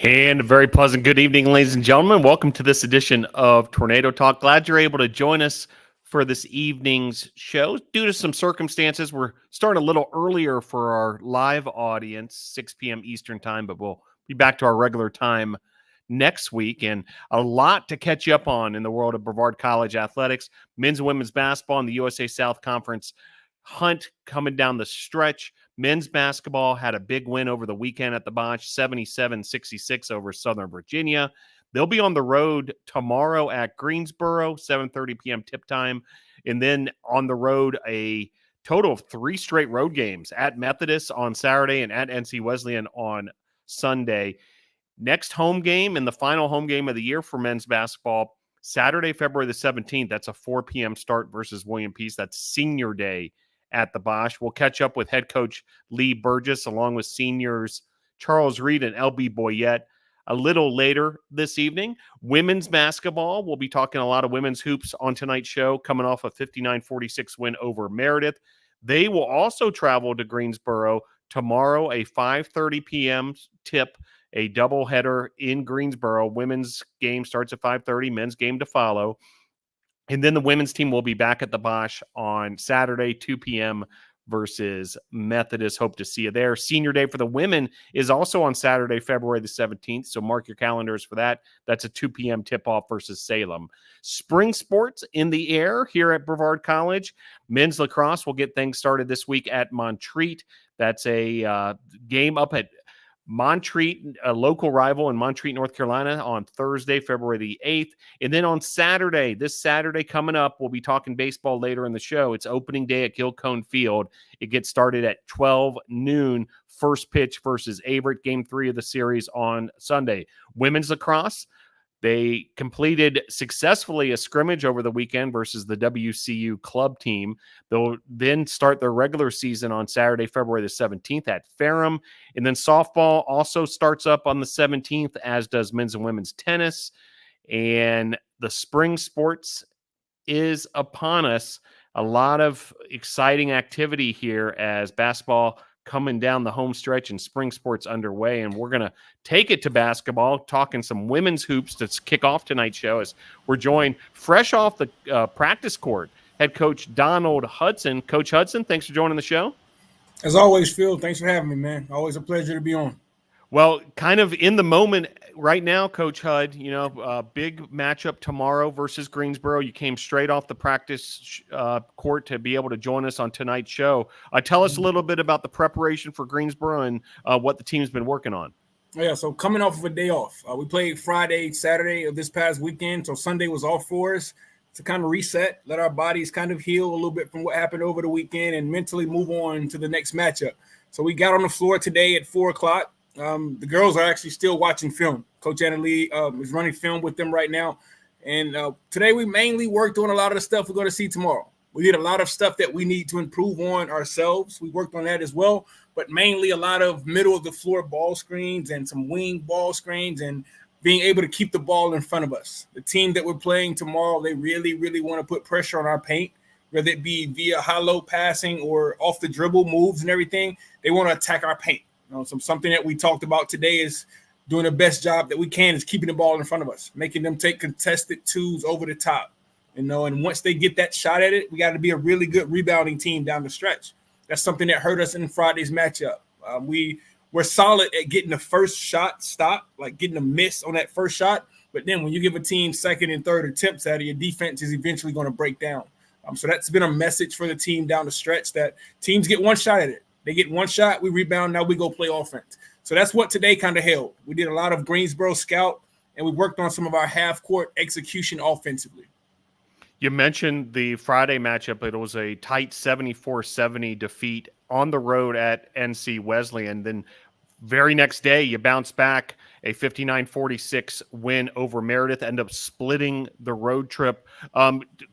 And a very pleasant good evening, ladies and gentlemen. Welcome to this edition of Tornado Talk. Glad you're able to join us for this evening's show. Due to some circumstances, we're starting a little earlier for our live audience, 6 p.m. Eastern time, but we'll be back to our regular time next week. And a lot to catch you up on in the world of Brevard College athletics, men's and women's basketball in the USA South Conference hunt coming down the stretch. Men's basketball had a big win over the weekend at the Bosch, 77-66 over Southern Virginia. They'll be on the road tomorrow at Greensboro, 7:30 p.m. tip time. And then on the road, a total of 3 straight road games at Methodist on Saturday and at NC Wesleyan on Sunday. Next home game and the final home game of the year for men's basketball, Saturday, February the 17th. That's a 4 p.m. start versus William Peace. That's senior day at the Bosch. We'll catch up with head coach Lee Burgess along with seniors Charles Reed and LB Boyette a little later this evening. Women's basketball, we'll be talking a lot of women's hoops on tonight's show, coming off a 59-46 win over Meredith. They will also travel to Greensboro tomorrow, a 5:30 p.m. tip, a doubleheader in Greensboro. Women's game starts at 5:30, men's game to follow. And then the women's team will be back at the Bosch on Saturday, 2 p.m. versus Methodist. Hope to see you there. Senior day for the women is also on Saturday, February the 17th. So mark your calendars for that. That's a 2 p.m. tip-off versus Salem. Spring sports in the air here at Brevard College. Men's lacrosse will get things started this week at Montreat. That's a game up at Montreat, a local rival in Montreat, North Carolina, on Thursday, February the 8th. And then on Saturday, this Saturday coming up, we'll be talking baseball later in the show. It's opening day at Gilcone Field. It gets started at 12 noon. First pitch versus Averett, game 3 of the series on Sunday. Women's lacrosse, they completed successfully a scrimmage over the weekend versus the WCU club team. They'll then start their regular season on Saturday, February the 17th at Ferrum. And then softball also starts up on the 17th, as does men's and women's tennis. And the spring sports is upon us. A lot of exciting activity here as basketball coming down the home stretch and spring sports underway. And we're going to take it to basketball, talking some women's hoops to kick off tonight's show as we're joined fresh off the practice court, head coach Donald Hudson. Coach Hudson, thanks for joining the show. As always, Phil, thanks for having me, man. Always a pleasure to be on. Well, kind of in the moment right now, Coach Hud, big matchup tomorrow versus Greensboro. You came straight off the practice court to be able to join us on tonight's show. Tell us a little bit about the preparation for Greensboro and what the team's been working on. Yeah, so coming off of a day off. We played Friday, Saturday of this past weekend, so Sunday was off for us to kind of reset, let our bodies kind of heal a little bit from what happened over the weekend and mentally move on to the next matchup. So we got on the floor today at 4 o'clock. The girls are actually still watching film. Coach Anna Lee is running film with them right now. And today we mainly worked on a lot of the stuff we're going to see tomorrow. We did a lot of stuff that we need to improve on ourselves. We worked on that as well, but mainly a lot of middle of the floor ball screens and some wing ball screens and being able to keep the ball in front of us. The team that we're playing tomorrow, they really, really want to put pressure on our paint, whether it be via high-low passing or off the dribble moves and everything. They want to attack our paint. Something that we talked about today is doing the best job that we can is keeping the ball in front of us, making them take contested twos over the top. And once they get that shot at it, we got to be a really good rebounding team down the stretch. That's something that hurt us in Friday's matchup. We're solid at getting the first shot stop, like getting a miss on that first shot. But then when you give a team second and third attempts at it, your defense is eventually going to break down. So that's been a message for the team down the stretch that teams get one shot at it. They get one shot, we rebound, now we go play offense. So that's what today kind of held. We did a lot of Greensboro scout, and we worked on some of our half-court execution offensively. You mentioned the Friday matchup. It was a tight 74-70 defeat on the road at NC Wesleyan. Then very next day, you bounce back, a 59-46 win over Meredith, end up splitting the road trip.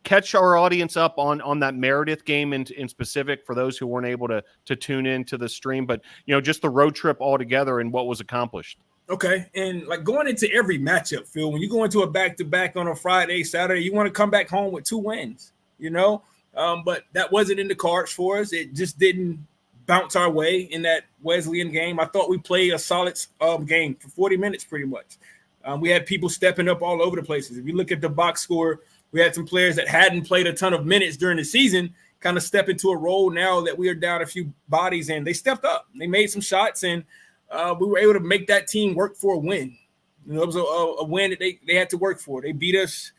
Catch our audience up on that Meredith game in specific for those who weren't able to tune in to the stream, but just the road trip altogether and what was accomplished. Okay, and like going into every matchup, Phil, when you go into a back-to-back on a Friday, Saturday, you want to come back home with 2 wins, but that wasn't in the cards for us. It just didn't bounce our way in that Wesleyan game. I thought we played a solid game for 40 minutes pretty much. We had people stepping up all over the places. If you look at the box score, we had some players that hadn't played a ton of minutes during the season kind of step into a role now that we are down a few bodies, and they stepped up. They made some shots, and we were able to make that team work for a win. It was a win that they had to work for. They beat us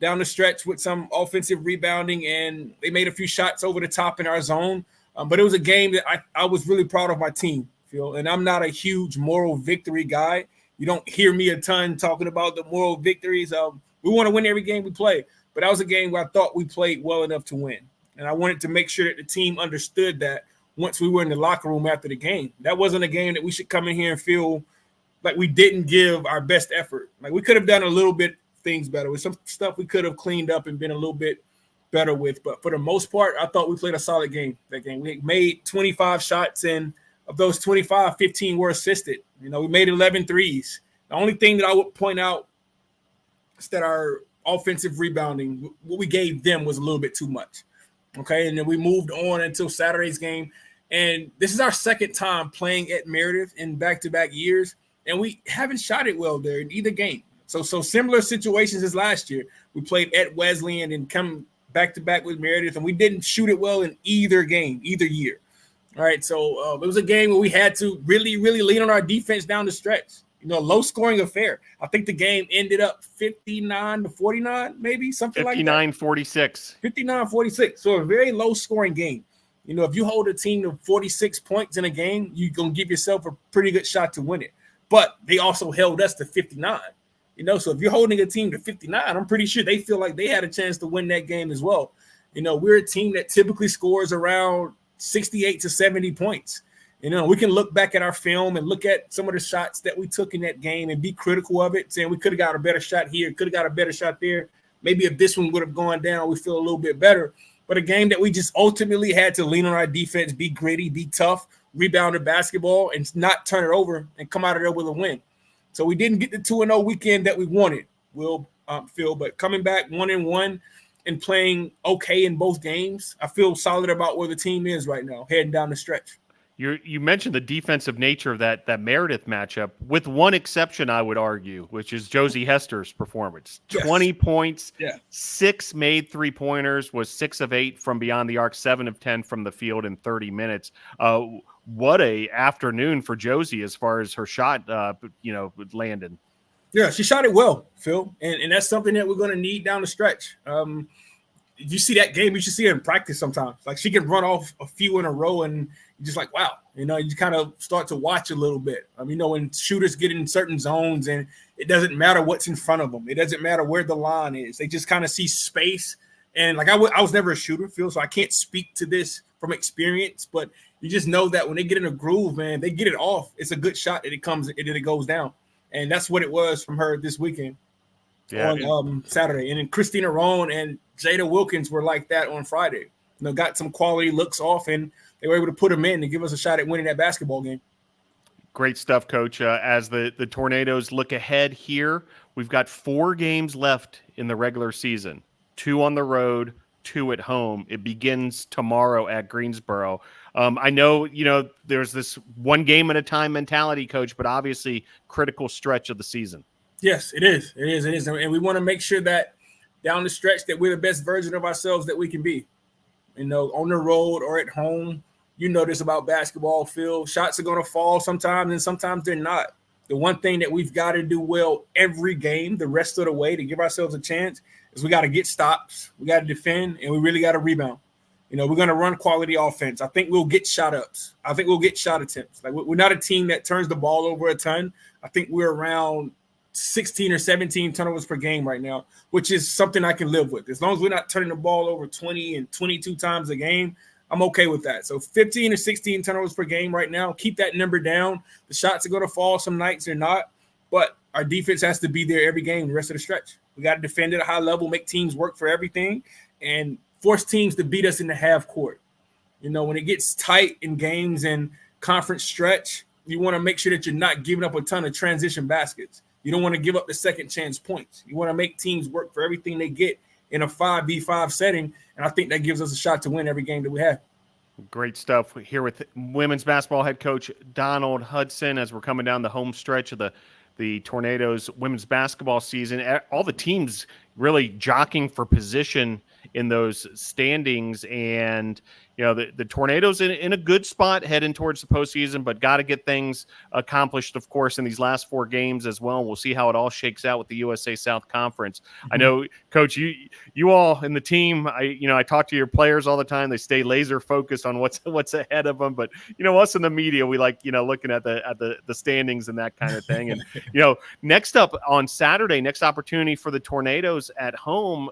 down the stretch with some offensive rebounding, and they made a few shots over the top in our zone. But it was a game that I was really proud of my team, Phil, and I'm not a huge moral victory guy. You don't hear me a ton talking about the moral victories. We want to win every game we play, but that was a game where I thought we played well enough to win. And I wanted to make sure that the team understood that once we were in the locker room after the game. That wasn't a game that we should come in here and feel like we didn't give our best effort. Like we could have done a little bit things better with some stuff we could have cleaned up and been a little bit better with. But for the most part, I thought we played a solid game that game. We made 25 shots, and of those 25, 15 were assisted. We made 11 threes. The only thing that I would point out is that our offensive rebounding, what we gave them was a little bit too much. Okay, and then we moved on until Saturday's game. And this is our second time playing at Meredith in back-to-back years, and we haven't shot it well there in either game. So similar situations as last year. We played at Wesleyan and come back-to-back with Meredith, and we didn't shoot it well in either game, either year. All right, so it was a game where we had to really, really lean on our defense down the stretch. Low-scoring affair. I think the game ended up 59-49, maybe, something like that. 59-46. 59-46. So a very low-scoring game. If you hold a team to 46 points in a game, you're going to give yourself a pretty good shot to win it. But they also held us to 59. So if you're holding a team to 59, I'm pretty sure they feel like they had a chance to win that game as well. We're a team that typically scores around 68 to 70 points. We can look back at our film and look at some of the shots that we took in that game and be critical of it, saying we could have got a better shot here, could have got a better shot there. Maybe if this one would have gone down, we feel a little bit better. But a game that we just ultimately had to lean on our defense, be gritty, be tough, rebound the basketball, and not turn it over and come out of there with a win. So we didn't get the 2-0 weekend that we wanted, Phil, but coming back 1-1 and playing okay in both games, I feel solid about where the team is right now, heading down the stretch. You mentioned the defensive nature of that Meredith matchup, with one exception, I would argue, which is Josie Hester's performance. Yes. 20 points, yeah. 6 made three-pointers, was 6 of 8 from beyond the arc, 7 of 10 from the field in 30 minutes. What a afternoon for Josie as far as her shot, landed. Yeah, she shot it well, Phil, and that's something that we're going to need down the stretch. You see that game, you should see it in practice sometimes. Like she can run off a few in a row and you're just like, wow, you kind of start to watch a little bit. When shooters get in certain zones and it doesn't matter what's in front of them. It doesn't matter where the line is. They just kind of see space. And like I was never a shooter, Phil, so I can't speak to this from experience, but you just know that when they get in a groove, man, they get it off. It's a good shot that it goes down. And that's what it was from her this weekend. Yeah, on Saturday. And then Christina Roan and Jada Wilkins were like that on Friday. Got some quality looks off, and they were able to put them in and give us a shot at winning that basketball game. Great stuff, Coach. As the Tornadoes look ahead here, we've got 4 games left in the regular season, 2 on the road, 2 at home. It begins tomorrow at Greensboro. I know, there's this one game at a time mentality, Coach, but obviously critical stretch of the season. Yes, it is. It is. And we want to make sure that down the stretch that we're the best version of ourselves that we can be. On the road or at home, this about basketball, Phil. Shots are going to fall sometimes, and sometimes they're not. The one thing that we've got to do well every game, the rest of the way, to give ourselves a chance, is we got to get stops, we got to defend, and we really got to rebound. We're going to run quality offense. I think we'll get shot ups. I think we'll get shot attempts. Like we're not a team that turns the ball over a ton. I think we're around 16 or 17 turnovers per game right now, which is something I can live with. As long as we're not turning the ball over 20 and 22 times a game, I'm okay with that. So 15 or 16 turnovers per game right now. Keep that number down. The shots are going to fall. Some nights they're not. But our defense has to be there every game the rest of the stretch. We got to defend at a high level, make teams work for everything, and force teams to beat us in the half court. When it gets tight in games and conference stretch, you want to make sure that you're not giving up a ton of transition baskets. You don't want to give up the second chance points. You want to make teams work for everything they get in a 5v5 setting, and I think that gives us a shot to win every game that we have. Great stuff here with women's basketball head coach Donald Hudson as we're coming down the home stretch of the Tornadoes women's basketball season. All the teams really jockeying for position in those standings, and the Tornadoes in a good spot heading towards the postseason, but got to get things accomplished, of course, in these last 4 games as well. We'll see how it all shakes out with the USA South Conference. I know, Coach, you all in the team, I talk to your players all the time. They stay laser focused on what's ahead of them, but us in the media, we like looking at the standings and that kind of thing. And next up on Saturday, next opportunity for the Tornadoes at home,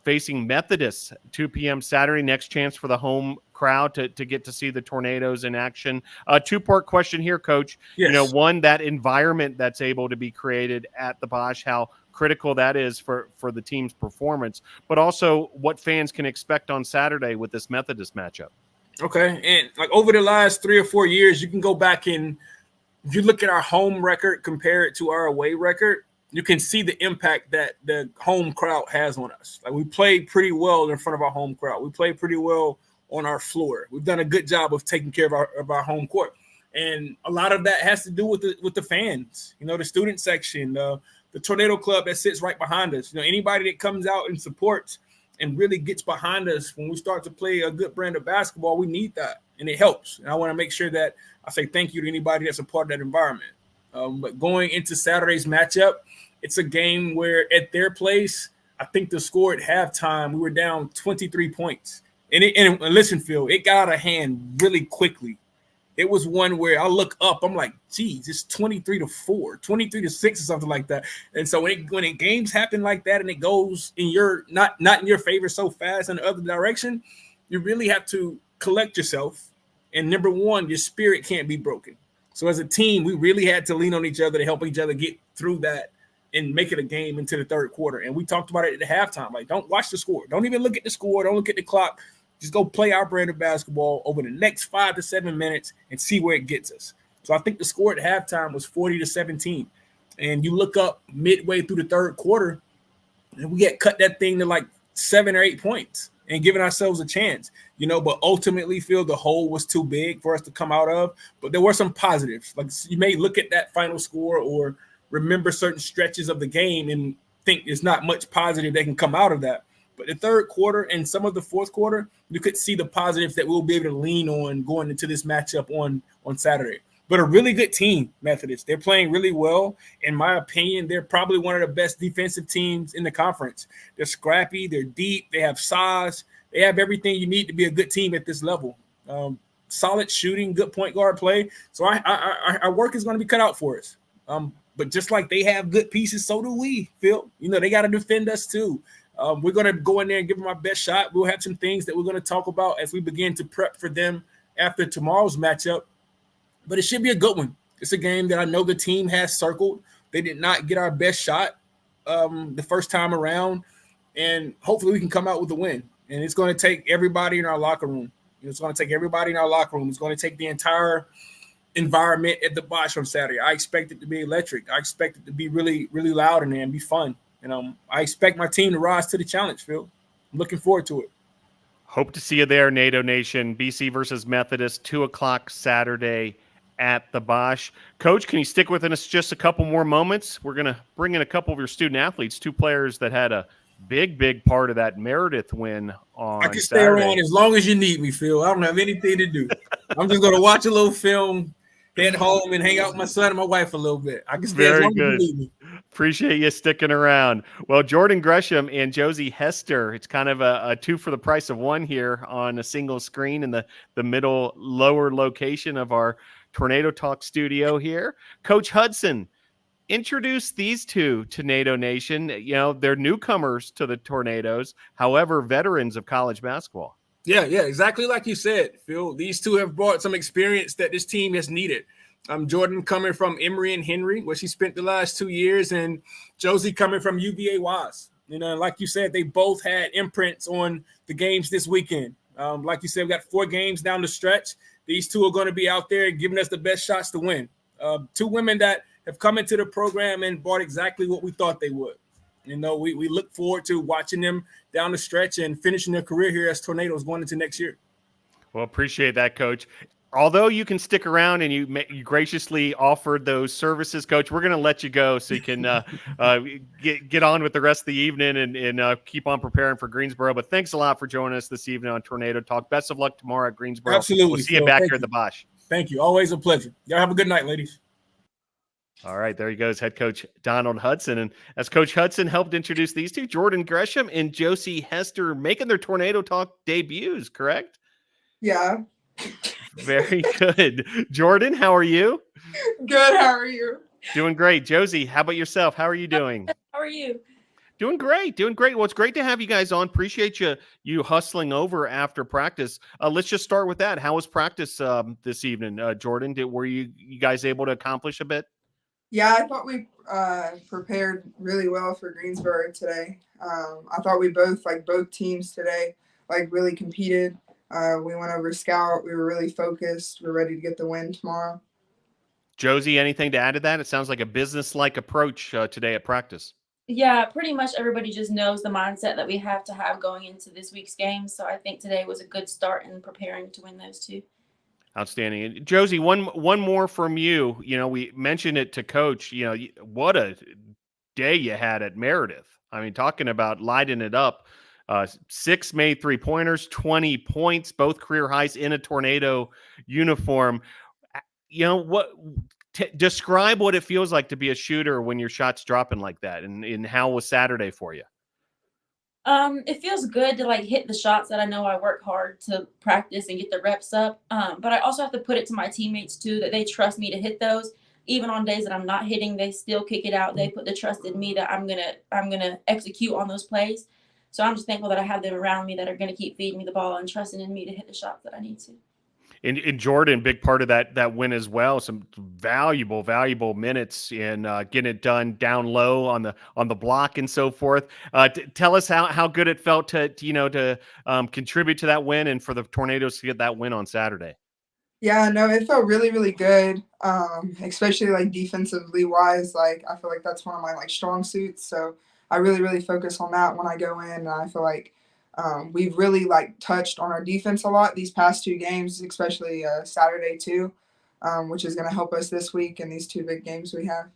facing Methodist, 2 p.m. Saturday. Next chance for the home crowd to get to see the Tornadoes in action. 2-part question here, Coach. Yes. One, that environment that's able to be created at the Bosch, how critical that is for the team's performance, but also what fans can expect on Saturday with this Methodist matchup. Okay, and like over the last 3 or 4 years, you can go back and if you look at our home record, compare it to our away record, you can see the impact that the home crowd has on us. Like we play pretty well in front of our home crowd. We play pretty well on our floor. We've done a good job of taking care of our home court. And a lot of that has to do with the fans, the student section, the Tornado Club that sits right behind us. Anybody that comes out and supports and really gets behind us when we start to play a good brand of basketball, we need that. And it helps. And I want to make sure that I say thank you to anybody that's a part of that environment. But going into Saturday's matchup, it's a game where at their place, I think the score at halftime, we were down 23 points. And listen, Phil, it got out of hand really quickly. It was one where I look up, I'm like, geez, it's 23-4, 23-6 or something like that. And so when games happen like that and it goes in your not in your favor so fast in the other direction, you really have to collect yourself. And number one, your spirit can't be broken. So as a team, we really had to lean on each other to help each other get through that and make it a game into the third quarter. And we talked about it at the halftime. Like, don't watch the score. Don't even look at the score. Don't look at the clock. Just go play our brand of basketball over the next 5 to 7 minutes and see where it gets us. So I think the score at halftime was 40-17. And you look up midway through the third quarter, and we had cut that thing to like 7 or 8 points and giving ourselves a chance, but ultimately feel the hole was too big for us to come out of. But there were some positives. Like you may look at that final score or remember certain stretches of the game and think there's not much positive that can come out of that. But the third quarter and some of the fourth quarter, you could see the positives that we'll be able to lean on going into this matchup on Saturday. But a really good team, Methodist. They're playing really well. In my opinion, they're probably one of the best defensive teams in the conference. They're scrappy. They're deep. They have size. They have everything you need to be a good team at this level. Solid shooting, good point guard play. So our work is going to be cut out for us. But just like they have good pieces, so do we, Phil. They got to defend us too. We're going to go in there and give them our best shot. We'll have some things that we're going to talk about as we begin to prep for them after tomorrow's matchup. But it should be a good one. It's a game that I know the team has circled. They did not get our best shot the first time around. And hopefully we can come out with a win. And it's going to take everybody in our locker room. It's going to take everybody in our locker room. It's going to take the entire environment at the Bosch on Saturday. I expect it to be electric. I expect it to be really, really loud in there and be fun. And I expect my team to rise to the challenge, Phil. I'm looking forward to it. Hope to see you there, NATO Nation. BC versus Methodist, 2:00 Saturday at the Bosch. Coach, can you stick with us just a couple more moments? We're going to bring in a couple of your student athletes, 2 players that had a big part of that Meredith win on I can stay Saturday. around as long as you need me, Phil. I don't have anything to do. I'm just going to watch a little film, head home, and hang out with my son and my wife a little bit. I can stay as long as you need me. Appreciate you sticking around. Well, Jordan Gresham and Josie Hester, it's kind of a 2 for the price of 1 here on a single screen in the middle lower location of our Tornado Talk studio here. Coach Hudson, introduce these 2 to NATO Nation. They're newcomers to the Tornadoes, however, veterans of college basketball. Yeah, exactly like you said, Phil. These 2 have brought some experience that this team has needed. Jordan coming from Emory and Henry, where she spent the last 2 years, and Josie coming from UVA Wise. Like you said, they both had imprints on the games this weekend. Like you said, we got 4 games down the stretch. These 2 are going to be out there giving us the best shots to win. 2 women that have come into the program and brought exactly what we thought they would. We look forward to watching them down the stretch and finishing their career here as Tornadoes going into next year. Well, appreciate that, Coach. Although you can stick around and you graciously offered those services, Coach, we're going to let you go so you can get on with the rest of the evening and keep on preparing for Greensboro. But thanks a lot for joining us this evening on Tornado Talk. Best of luck tomorrow at Greensboro. Absolutely. We'll see you back here at the Bosch. Thank you. Always a pleasure. Y'all have a good night, ladies. All right, there he goes, head coach Donald Hudson. And as Coach Hudson helped introduce these two, Jordan Gresham and Josie Hester, making their Tornado Talk debuts, correct? Yeah. Very good. Jordan, how are you? Good. How are you? Doing great. Josie, how about yourself? How are you doing? How are you? Doing great. Doing great. Well, it's great to have you guys on. Appreciate you hustling over after practice. Let's just start with that. How was practice this evening, Jordan? Were you guys able to accomplish a bit? Yeah, I thought we prepared really well for Greensboro today. I thought both teams today, really competed. We went over scout. We were really focused. We're ready to get the win tomorrow. Josie, anything to add to that? It sounds like a business-like approach today at practice. Yeah, pretty much everybody just knows the mindset that we have to have going into this week's game. So I think today was a good start in preparing to win those two. Outstanding. Josie, one more from you. You know, we mentioned it to Coach. You know, what a day you had at Meredith. I mean, talking about lighting it up. 6 made 3-pointers, 20 points, both career highs in a Tornado uniform. You know, describe what it feels like to be a shooter when your shot's dropping like that, and how was Saturday for you? It feels good to hit the shots that I know I work hard to practice and get the reps up. But I also have to put it to my teammates too, that they trust me to hit those. Even on days that I'm not hitting, they still kick it out. They put the trust in me that I'm gonna execute on those plays. So I'm just thankful that I have them around me that are gonna keep feeding me the ball and trusting in me to hit the shots that I need to. In Jordan, big part of that win as well. Some valuable minutes in getting it done down low on the block and so forth. Tell us how good it felt to contribute to that win and for the Tornadoes to get that win on Saturday. Yeah, no, it felt really, really good. Especially defensively wise. I feel like that's one of my strong suits. So I really, really focus on that when I go in. And I feel like we've really touched on our defense a lot these past two games, especially Saturday too, which is going to help us this week in these two big games we have.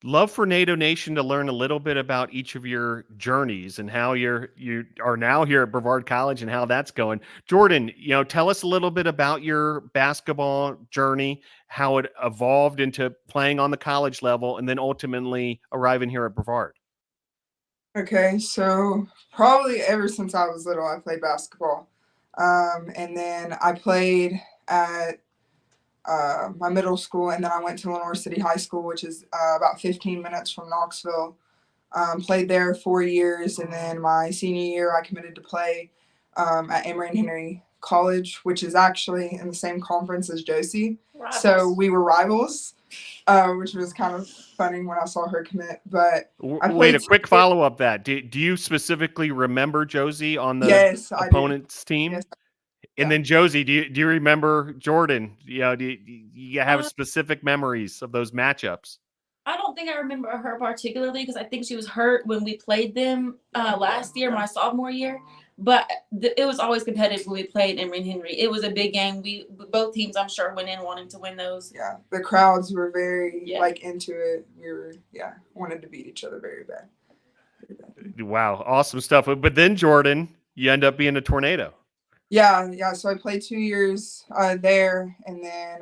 Love for NATO Nation to learn a little bit about each of your journeys and how you are now here at Brevard College and how that's going. Jordan, tell us a little bit about your basketball journey, how it evolved into playing on the college level, and then ultimately arriving here at Brevard. Okay, so probably ever since I was little, I played basketball. And then I played at my middle school, and then I went to Lenore City High School, which is about 15 minutes from Knoxville. Played there 4 years, and then my senior year, I committed to play at Emory and Henry College, which is actually in the same conference as Josie. Rivals. So we were rivals, which was kind of funny when I saw her commit. But wait, a quick follow-up that. Do you specifically remember Josie on the opponent's team? Yes. And then Josie, do you remember Jordan? Do you have specific memories of those matchups? I don't think I remember her particularly because I think she was hurt when we played them last year, my sophomore year. But it was always competitive when we played Emory and Henry. It was a big game. Both teams, I'm sure, went in wanting to win those. Yeah, the crowds were very into it. We were wanted to beat each other very bad. Wow, awesome stuff. But then Jordan, you end up being a Tornado. Yeah. So I played 2 years there, and then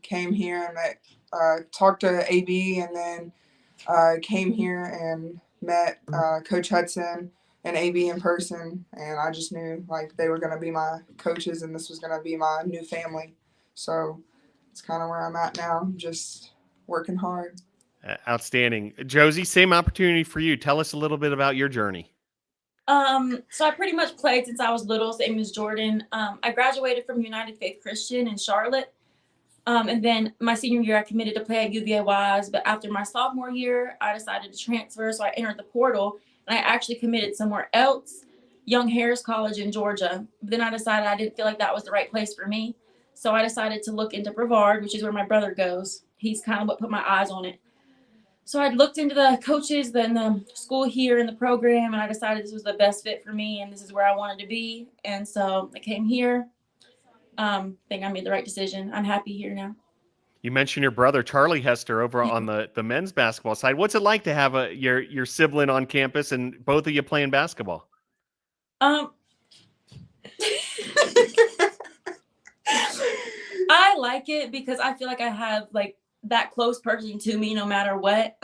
came here and talked to AB, and then came here and met Coach Hudson and AB in person, and I just knew they were going to be my coaches, and this was going to be my new family. So it's kind of where I'm at now, just working hard. Outstanding. Josie, same opportunity for you. Tell us a little bit about your journey. So I pretty much played since I was little, same as Jordan. I graduated from United Faith Christian in Charlotte. And then my senior year, I committed to play at UVA-Wise. But after my sophomore year, I decided to transfer. So I entered the portal, and I actually committed somewhere else, Young Harris College in Georgia. But then I decided I didn't feel like that was the right place for me. So I decided to look into Brevard, which is where my brother goes. He's kind of what put my eyes on it. So I looked into the coaches, then the school here and the program, and I decided this was the best fit for me, and this is where I wanted to be. And so I came here, think I made the right decision. I'm happy here now. You mentioned your brother, Charlie Hester, over on the men's basketball side. What's it like to have your sibling on campus and both of you playing basketball? I like it because I feel like I have like that close person to me no matter what.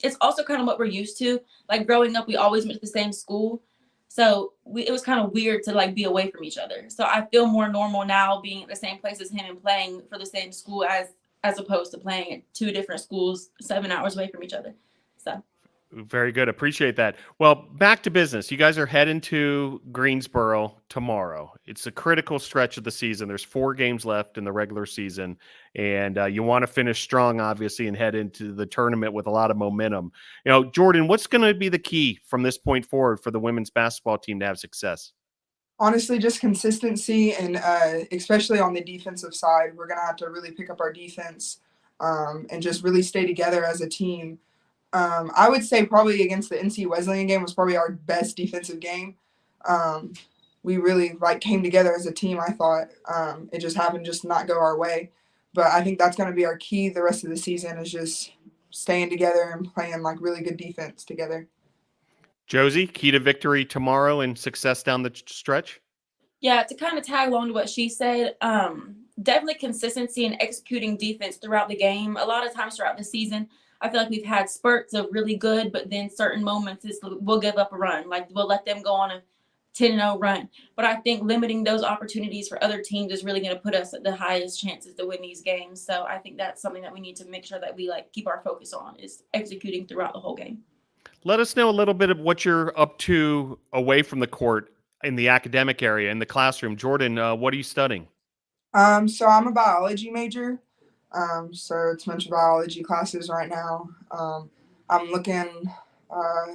It's also kind of what we're used to. Like growing up, we always went to the same school. So it was kind of weird to like be away from each other. So I feel more normal now being at the same place as him and playing for the same school as opposed to playing at 2 different schools 7 hours away from each other. So very good. Appreciate that. Well, back to business. You guys are heading to Greensboro tomorrow. It's a critical stretch of the season. There's 4 games left in the regular season, and you want to finish strong, obviously, and head into the tournament with a lot of momentum. You know, Jordan, what's going to be the key from this point forward for the women's basketball team to have success? Honestly, just consistency, and especially on the defensive side, we're going to have to really pick up our defense and just really stay together as a team. I would say probably against the NC Wesleyan game was probably our best defensive game. We really came together as a team. I thought it just happened just not go our way, but I think that's going to be our key the rest of the season is just staying together and playing really good defense together. Josie, key to victory tomorrow and success down the stretch? Yeah, to kind of tag along to what she said, definitely consistency and executing defense throughout the game. A lot of times throughout the season, I feel like we've had spurts of really good, but then certain moments we'll give up a run. Like we'll let them go on a 10-0 run. But I think limiting those opportunities for other teams is really going to put us at the highest chances to win these games. So I think that's something that we need to make sure that we keep our focus on is executing throughout the whole game. Let us know a little bit of what you're up to away from the court in the academic area, in the classroom. Jordan, what are you studying? So I'm a biology major. So it's a bunch of biology classes right now. I'm looking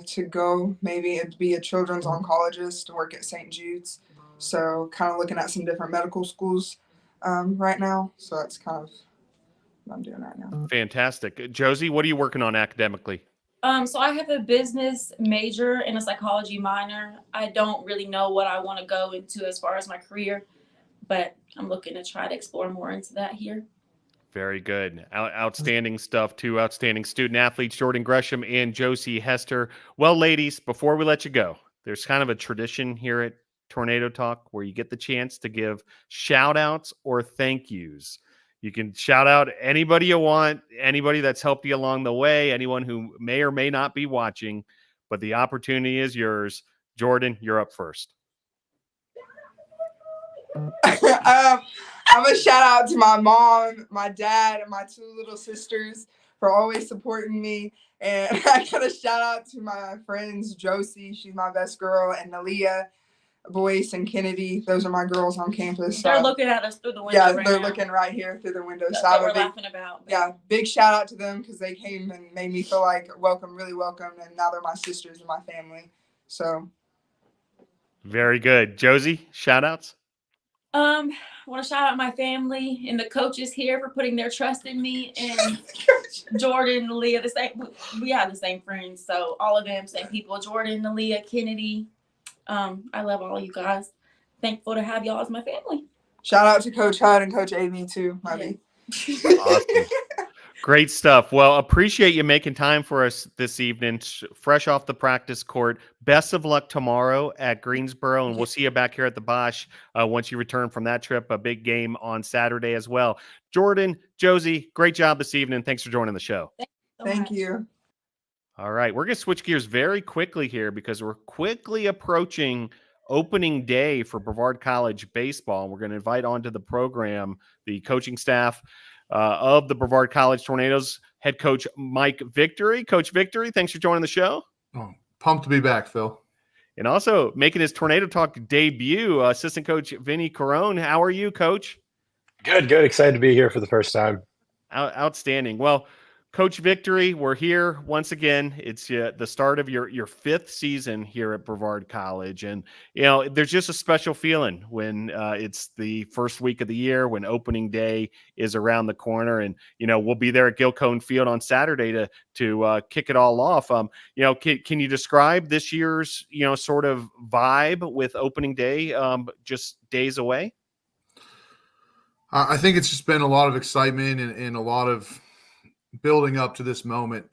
to go maybe be a children's oncologist to work at St. Jude's. So kind of looking at some different medical schools right now. So that's kind of what I'm doing right now. Fantastic. Josie, what are you working on academically? So I have a business major and a psychology minor. I don't really know what I want to go into as far as my career, but I'm looking to try to explore more into that here. Very good. Outstanding stuff. 2 outstanding student athletes, Jordan Gresham and Josie Hester. Well, ladies, before we let you go, there's kind of a tradition here at Tornado Talk where you get the chance to give shout outs or thank yous. You can shout out anybody you want, anybody that's helped you along the way, anyone who may or may not be watching, but the opportunity is yours. Jordan, you're up first. I'm going to shout out to my mom, my dad, and my 2 little sisters for always supporting me. And I got to shout out to my friends, Josie, she's my best girl, and Nalia, Boyce, and Kennedy. Those are my girls on campus. They're looking at us through the window. Yeah, right they're now. looking right here through the window. That's so what we're laughing about. Yeah, big shout out to them because they came and made me feel like welcome, really welcome. And now they're my sisters and my family. So. Very good. Josie, shout outs? I want to shout out my family and the coaches here for putting their trust in me, and Jordan, Leah, we have the same friends, so all of them, same people. Jordan, Leah, Kennedy. I love all you guys. Thankful to have y'all as my family. Shout out to Coach Hud and Coach AB too, Maybe. Awesome. Great stuff. Well, appreciate you making time for us this evening, fresh off the practice court. Best of luck tomorrow at Greensboro, and we'll see you back here at the Bosch once you return from that trip. A big game on Saturday as well. Jordan, Josie, great job this evening. Thanks for joining the show. Thank you. All right, we're going to switch gears very quickly here because we're quickly approaching opening day for Brevard College baseball. We're going to invite onto the program the coaching staff of the Brevard College Tornadoes, head coach Mike Victory. Coach Victory, thanks for joining the show. Oh, pumped to be back, Phil. And also making his Tornado Talk debut, assistant coach Vinny Carone. How are you, Coach? Good. Excited to be here for the first time. Outstanding. Well, Coach Victory, we're here once again. It's the start of your 5th season here at Brevard College. And, there's just a special feeling when it's the first week of the year, when opening day is around the corner. And, we'll be there at Gilcone Field on Saturday to kick it all off. Can you describe this year's, sort of vibe with opening day just days away? I think it's just been a lot of excitement and a lot of building up to this moment,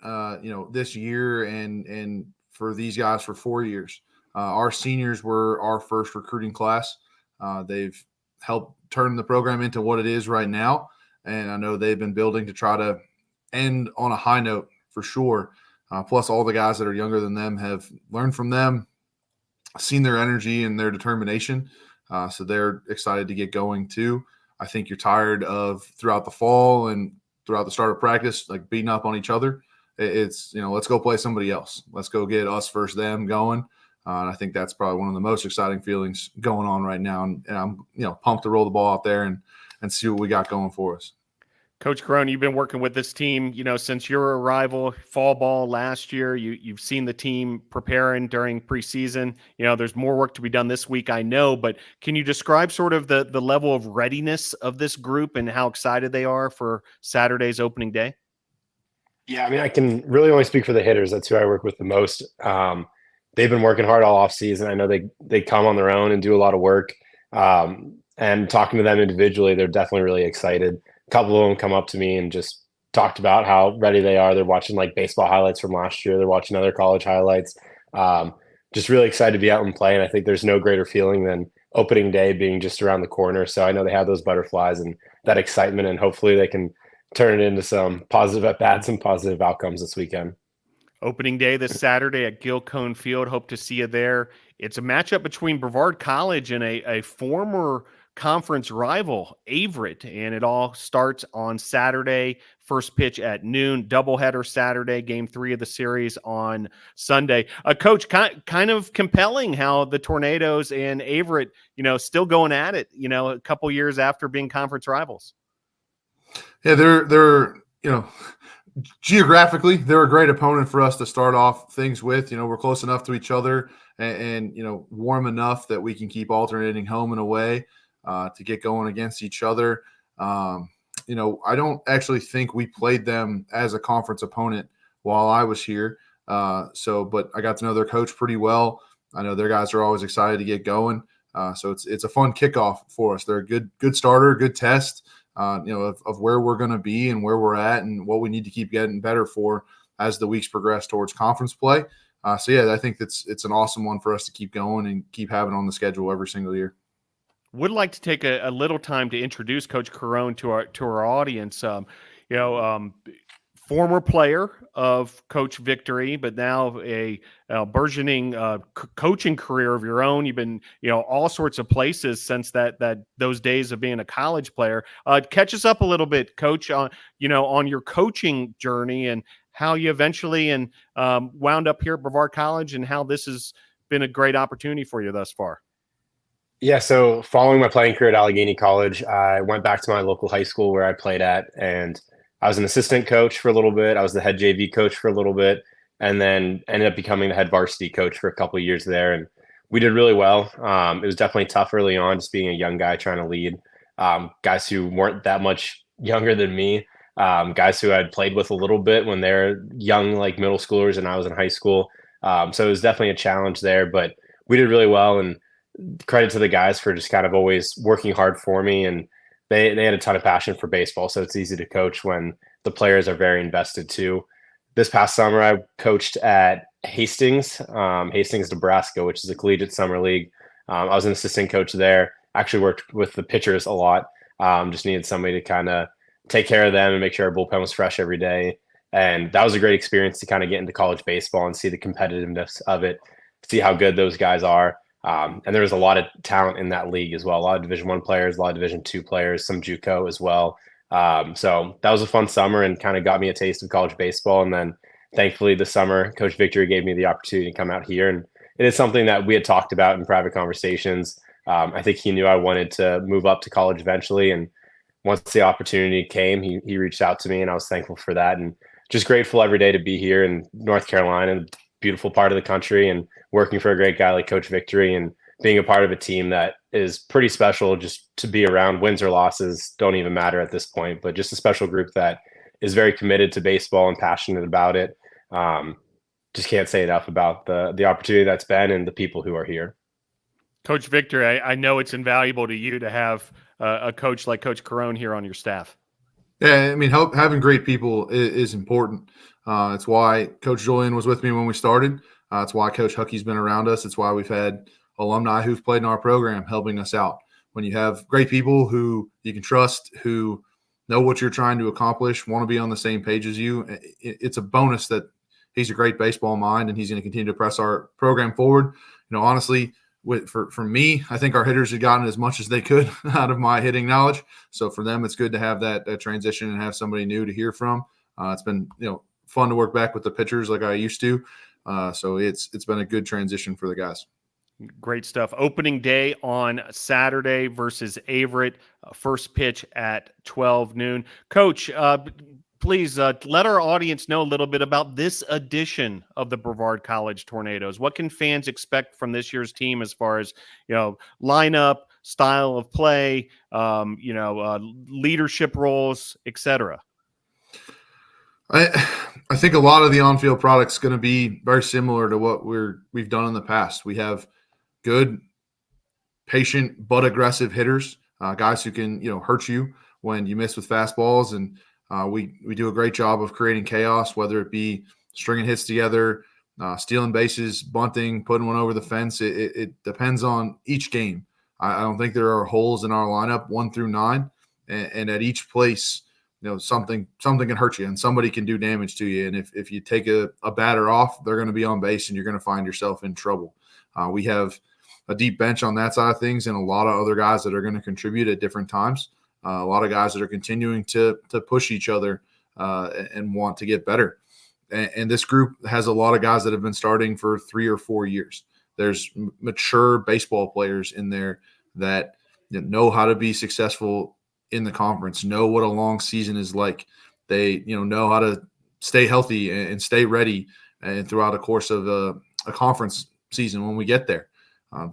this year and for these guys for 4 years. Our seniors were our first recruiting class. They've helped turn the program into what it is right now. And I know they've been building to try to end on a high note for sure. Plus all the guys that are younger than them have learned from them, seen their energy and their determination. So they're excited to get going too. I think you're tired of throughout the fall and throughout the start of practice, like beating up on each other. It's, let's go play somebody else. Let's go get us versus them going. And I think that's probably one of the most exciting feelings going on right now. And I'm, pumped to roll the ball out there and see what we got going for us. Coach Carone, you've been working with this team, since your arrival, fall ball last year. You've seen the team preparing during preseason. There's more work to be done this week, I know, but can you describe sort of the level of readiness of this group and how excited they are for Saturday's opening day? Yeah, I mean, I can really only speak for the hitters. That's who I work with the most. They've been working hard all off season. I know they come on their own and do a lot of work. And talking to them individually, they're definitely really excited. A couple of them come up to me and just talked about how ready they are. They're watching like baseball highlights from last year. They're watching other college highlights. Just really excited to be out and play. And I think there's no greater feeling than opening day being just around the corner. So I know they have those butterflies and that excitement, and hopefully they can turn it into some positive at-bats and positive outcomes this weekend. Opening day this Saturday at Gilcone Field. Hope to see you there. It's a matchup between Brevard College and a former conference rival, Averett, and it all starts on Saturday. First pitch at noon, doubleheader Saturday, game 3 of the series on Sunday. Coach, kind of compelling how the Tornadoes and Averett, still going at it, a couple years after being conference rivals. Yeah, they're geographically, they're a great opponent for us to start off things with. We're close enough to each other and warm enough that we can keep alternating home and away to get going against each other. I don't actually think we played them as a conference opponent while I was here. But I got to know their coach pretty well. I know their guys are always excited to get going. So it's a fun kickoff for us. They're a good starter, good test. Of where we're going to be and where we're at and what we need to keep getting better for as the weeks progress towards conference play. I think it's an awesome one for us to keep going and keep having on the schedule every single year. Would like to take a little time to introduce Coach Carone to our audience. Former player of Coach Victory, but now a burgeoning coaching career of your own. You've been, all sorts of places since those days of being a college player. Catch us up a little bit, Coach, on your coaching journey and how you eventually wound up here at Brevard College and how this has been a great opportunity for you thus far. Yeah, so following my playing career at Allegheny College, I went back to my local high school where I played at, and I was an assistant coach for a little bit. I was the head JV coach for a little bit, and then ended up becoming the head varsity coach for a couple of years there. And we did really well. It was definitely tough early on, just being a young guy trying to lead guys who weren't that much younger than me, guys who I'd played with a little bit when they're young, like middle schoolers, and I was in high school. So it was definitely a challenge there, but we did really well. And credit to the guys for just kind of always working hard for me. And they had a ton of passion for baseball, so it's easy to coach when the players are very invested too. This past summer, I coached at Hastings, Nebraska, which is a collegiate summer league. I was an assistant coach there. Actually worked with the pitchers a lot. Just needed somebody to kind of take care of them and make sure our bullpen was fresh every day. And that was a great experience to kind of get into college baseball and see the competitiveness of it, see how good those guys are. And there was a lot of talent in that league as well. A lot of Division I players, a lot of Division II players, some JUCO as well. So that was a fun summer and kind of got me a taste of college baseball. And then thankfully this summer, Coach Victory gave me the opportunity to come out here. And it is something that we had talked about in private conversations. I think he knew I wanted to move up to college eventually. And once the opportunity came, he reached out to me, and I was thankful for that. And just grateful every day to be here in North Carolina, beautiful part of the country, and working for a great guy like Coach Victory and being a part of a team that is pretty special just to be around. Wins or losses don't even matter at this point, but just a special group that is very committed to baseball and passionate about it. Just can't say enough about the opportunity that's been and the people who are here. Coach Victor, I know it's invaluable to you to have a coach like Coach Carone here on your staff. Yeah, I mean, having great people is important. It's why Coach Julian was with me when we started. It's why Coach Huckey's been around us. It's why we've had alumni who've played in our program helping us out. When you have great people who you can trust, who know what you're trying to accomplish, want to be on the same page as you, it's a bonus that he's a great baseball mind and he's going to continue to press our program forward. Honestly, for me, I think our hitters have gotten as much as they could out of my hitting knowledge. So for them, it's good to have that transition and have somebody new to hear from. It's been fun to work back with the pitchers like I used to. So it's been a good transition for the guys. Great stuff. Opening day on Saturday versus Averett. First pitch at 12 noon. Coach, please let our audience know a little bit about this edition of the Brevard College Tornadoes. What can fans expect from this year's team as far as lineup, style of play, leadership roles, etc.? I think a lot of the on-field product's going to be very similar to what we've done in the past. We have good, patient but aggressive hitters, guys who can hurt you when you miss with fastballs, and we do a great job of creating chaos, whether it be stringing hits together, stealing bases, bunting, putting one over the fence. It depends on each game. I don't think there are holes in our lineup 1 through 9, and at each place, something can hurt you and somebody can do damage to you. And if you take a batter off, they're going to be on base and you're going to find yourself in trouble. We have a deep bench on that side of things and a lot of other guys that are going to contribute at different times. A lot of guys that are continuing to push each other and want to get better. And this group has a lot of guys that have been starting for 3 or 4 years. There's mature baseball players in there that know how to be successful in the conference, know what a long season is like. They know how to stay healthy and stay ready and throughout the course of a conference season when we get there.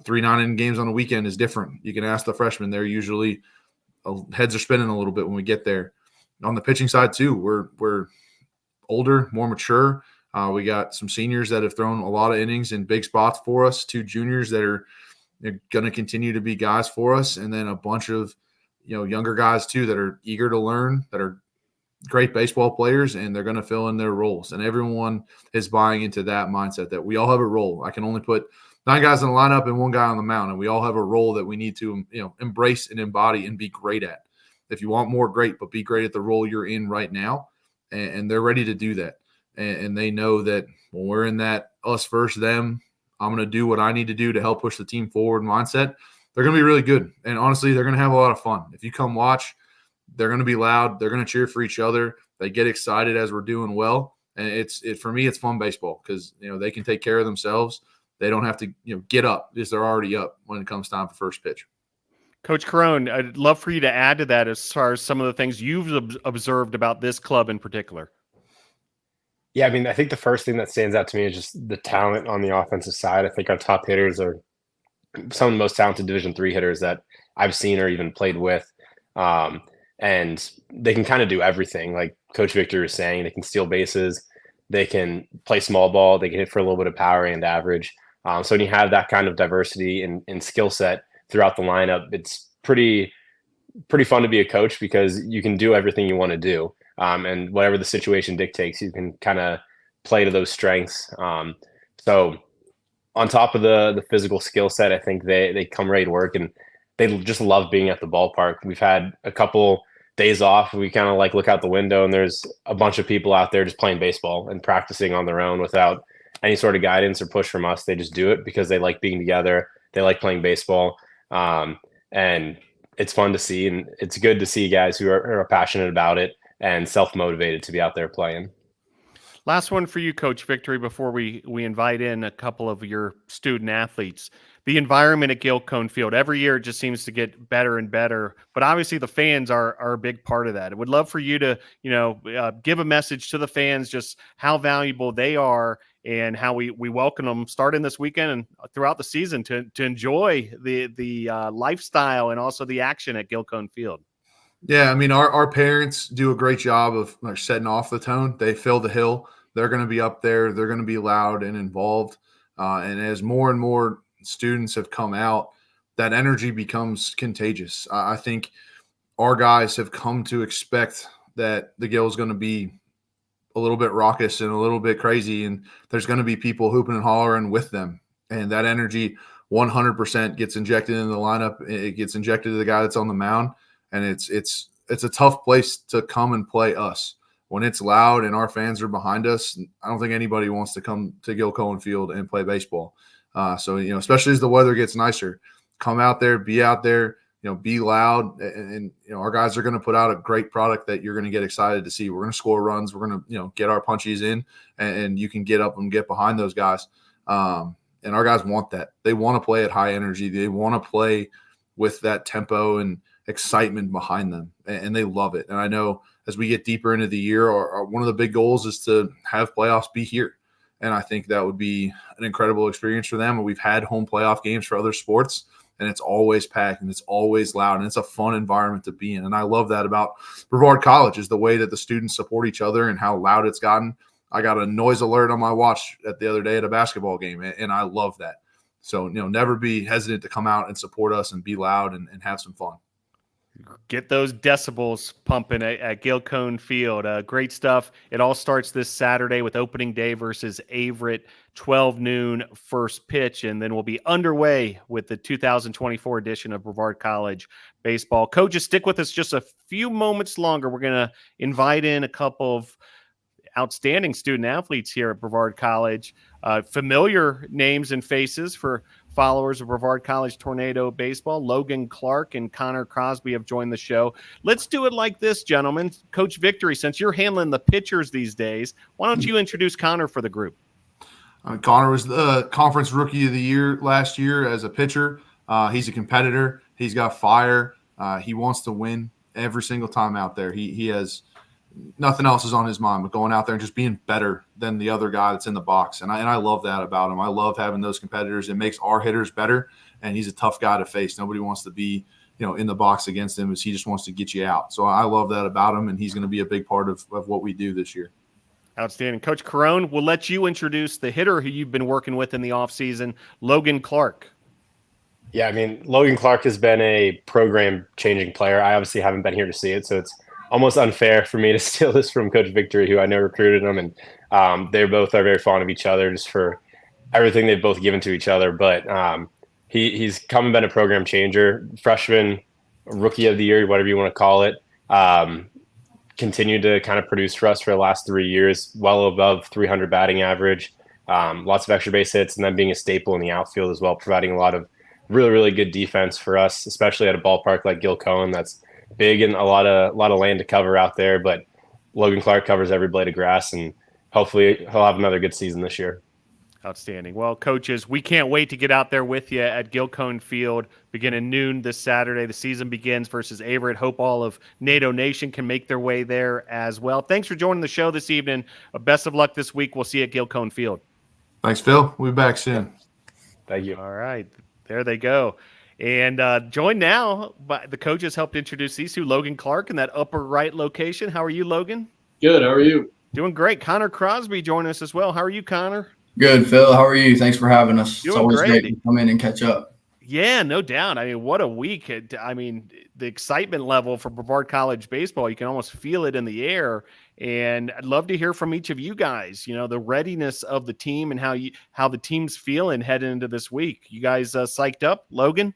3 9-inning games on the weekend is different. You can ask the freshmen. They're usually heads are spinning a little bit when we get there. On the pitching side too, we're older, more mature. We got some seniors that have thrown a lot of innings in big spots for us, 2 juniors that are going to continue to be guys for us, and then a bunch of younger guys too that are eager to learn, that are great baseball players, and they're going to fill in their roles. And everyone is buying into that mindset that we all have a role. I can only put 9 guys in the lineup and 1 guy on the mound, and we all have a role that we need to embrace and embody and be great at. If you want more, great, but be great at the role you're in right now. And they're ready to do that. And they know that when we're in that us versus them, I'm going to do what I need to do to help push the team forward mindset. They're going to be really good. And honestly, they're going to have a lot of fun. If you come watch, they're going to be loud. They're going to cheer for each other. They get excited as we're doing well. And for me, it's fun baseball because, they can take care of themselves. They don't have to, get up because they're already up when it comes time for first pitch. Coach Carone, I'd love for you to add to that as far as some of the things you've observed about this club in particular. Yeah, I mean, I think the first thing that stands out to me is just the talent on the offensive side. I think our top hitters are some of the most talented Division III hitters that I've seen or even played with. And they can kind of do everything. Like Coach Victor is saying, they can steal bases, they can play small ball, they can hit for a little bit of power and average. So when you have that kind of diversity in skill set throughout the lineup, it's pretty fun to be a coach because you can do everything you want to do. And whatever the situation dictates, you can kind of play to those strengths. So on top of the physical skill set, I think they come ready to work and they just love being at the ballpark. We've had a couple days off. We kind of look out the window and there's a bunch of people out there just playing baseball and practicing on their own without any sort of guidance or push from us. They just do it because they like being together. They like playing baseball. And it's fun to see. And it's good to see guys who are passionate about it and self-motivated to be out there playing. Last one for you, Coach Victory, before we invite in a couple of your student athletes. The environment at Gilcone Field, every year it just seems to get better and better, but obviously the fans are a big part of that. I would love for you to, give a message to the fans, just how valuable they are and how we welcome them starting this weekend and throughout the season to enjoy the lifestyle and also the action at Gilcone Field. Yeah, I mean, our parents do a great job of setting off the tone. They fill the hill. They're going to be up there. They're going to be loud and involved. And as more and more students have come out, that energy becomes contagious. I think our guys have come to expect that the Gill is going to be a little bit raucous and a little bit crazy, and there's going to be people hooping and hollering with them. And that energy 100% gets injected into the lineup. It gets injected to the guy that's on the mound, and it's a tough place to come and play us. When it's loud and our fans are behind us, I don't think anybody wants to come to Gil Cohen Field and play baseball. So, especially as the weather gets nicer, come out there, be out there, be loud. And our guys are going to put out a great product that you're going to get excited to see. We're going to score runs. We're going to, get our punchies in, and you can get up and get behind those guys. And our guys want that. They want to play at high energy. They want to play with that tempo and excitement behind them, and they love it. And I know as we get deeper into the year, one of the big goals is to have playoffs be here. And I think that would be an incredible experience for them. And we've had home playoff games for other sports, and it's always packed and it's always loud, and it's a fun environment to be in. And I love that about Brevard College, is the way that the students support each other and how loud it's gotten. I got a noise alert on my watch the other day at a basketball game, and I love that. So, never be hesitant to come out and support us and be loud and have some fun. Get those decibels pumping at Gil Cohen Field. Great stuff. It all starts this Saturday with opening day versus Averett, 12 noon first pitch, and then we'll be underway with the 2024 edition of Brevard College baseball. Coaches, stick with us just a few moments longer. We're going to invite in a couple of outstanding student athletes here at Brevard College. Familiar names and faces for followers of Brevard College Tornado baseball. Logan Clark and Connor Crosby have joined the show. Let's do it like this, gentlemen. Coach Victory, since you're handling the pitchers these days, why don't you introduce Connor for the group? Connor was the conference rookie of the year last year as a pitcher. He's a competitor. He's got fire. He wants to win every single time out there. He has nothing else is on his mind but going out there and just being better than the other guy that's in the box. And I love that about him. I love having those competitors. It makes our hitters better, and he's a tough guy to face. Nobody wants to be, in the box against him, as he just wants to get you out. So I love that about him, and he's going to be a big part of what we do this year. Outstanding. Coach Carone, we'll let you introduce the hitter who you've been working with in the offseason, Logan Clark. Yeah, Logan Clark has been a program-changing player. I obviously haven't been here to see it, so it's almost unfair for me to steal this from Coach Victory, who I know recruited him, and they both are very fond of each other just for everything they've both given to each other. But he's come and been a program changer, freshman, rookie of the year, whatever you want to call it. Continued to kind of produce for us for the last 3 years, well above 300 batting average, lots of extra base hits, and then being a staple in the outfield as well, providing a lot of really, really good defense for us, especially at a ballpark like Gil Cohen that's big and a lot of land to cover out there. But Logan Clark covers every blade of grass, and hopefully he'll have another good season this year. Outstanding. Well, coaches, we can't wait to get out there with you at Gil Cohen Field beginning noon this Saturday. The season begins versus Averett. Hope all of NATO Nation can make their way there as well. Thanks for joining the show this evening. Best of luck this week. We'll see you at Gil Cohen Field. Thanks, Phil. We'll be back soon. Thank you. All right. There they go. And joined now by the coaches helped introduce these two, Logan Clark in that upper right location. How are you, Logan? Good. How are you? Doing great. Connor Crosby joining us as well. How are you, Connor? Good, Phil. How are you? Thanks for having us. Doing it's always great. great to come in and catch up. Yeah, no doubt. What a week. The excitement level for Brevard College baseball, you can almost feel it in the air. And I'd love to hear from each of you guys, the readiness of the team and how the team's feeling heading into this week. You guys psyched up? Logan?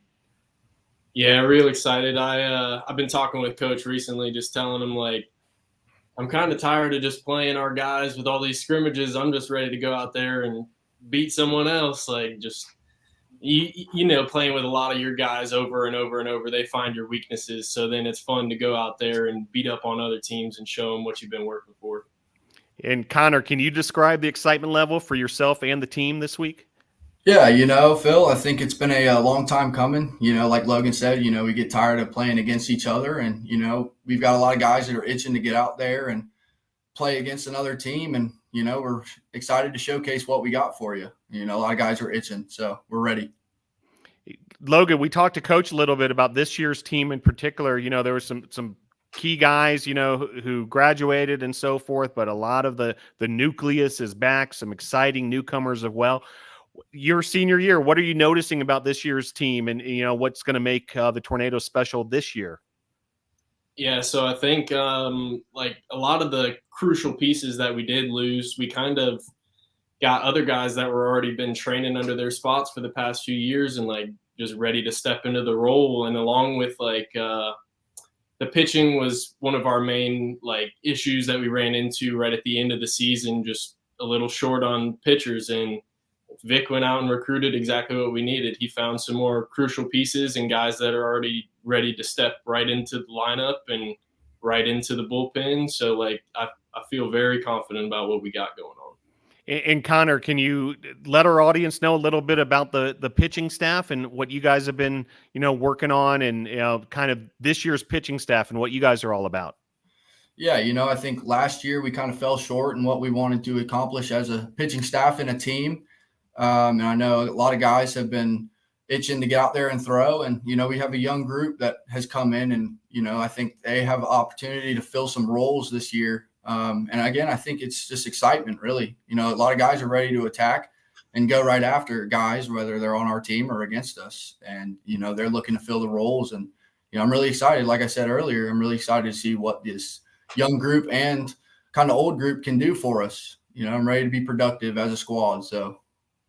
Yeah, real excited. I've been talking with Coach recently, just telling him, I'm kind of tired of just playing our guys with all these scrimmages. I'm just ready to go out there and beat someone else. Playing with a lot of your guys over and over and over, they find your weaknesses. So then it's fun to go out there and beat up on other teams and show them what you've been working for. And Connor, can you describe the excitement level for yourself and the team this week? Yeah, Phil, I think it's been a long time coming. Like Logan said, we get tired of playing against each other. And, we've got a lot of guys that are itching to get out there and play against another team. And, we're excited to showcase what we got for you. A lot of guys are itching, so we're ready. Logan, we talked to Coach a little bit about this year's team in particular. There were some key guys, who graduated and so forth, but a lot of the nucleus is back, some exciting newcomers as well. your senior year, what are you noticing about this year's team, and what's going to make the Tornadoes special this year? Yeah, so I think like a lot of the crucial pieces that we did lose, we kind of got other guys that were already been training under their spots for the past few years and like just ready to step into the role. And along with like the pitching was one of our main like issues that we ran into right at the end of the season, just a little short on pitchers. And Vic went out and recruited exactly what we needed. He found some more crucial pieces and guys that are already ready to step right into the lineup and right into the bullpen. So like I feel very confident about what we got going on. And Connor, can you let our audience know a little bit about the pitching staff and what you guys have been, working on, and kind of this year's pitching staff and what you guys are all about? Yeah, I think last year we kind of fell short in what we wanted to accomplish as a pitching staff and a team. And I know a lot of guys have been itching to get out there and throw. And, we have a young group that has come in and, I think they have an opportunity to fill some roles this year. And again, I think it's just excitement, really. A lot of guys are ready to attack and go right after guys, whether they're on our team or against us. And, they're looking to fill the roles. And, I'm really excited. Like I said earlier, I'm really excited to see what this young group and kind of old group can do for us. I'm ready to be productive as a squad. So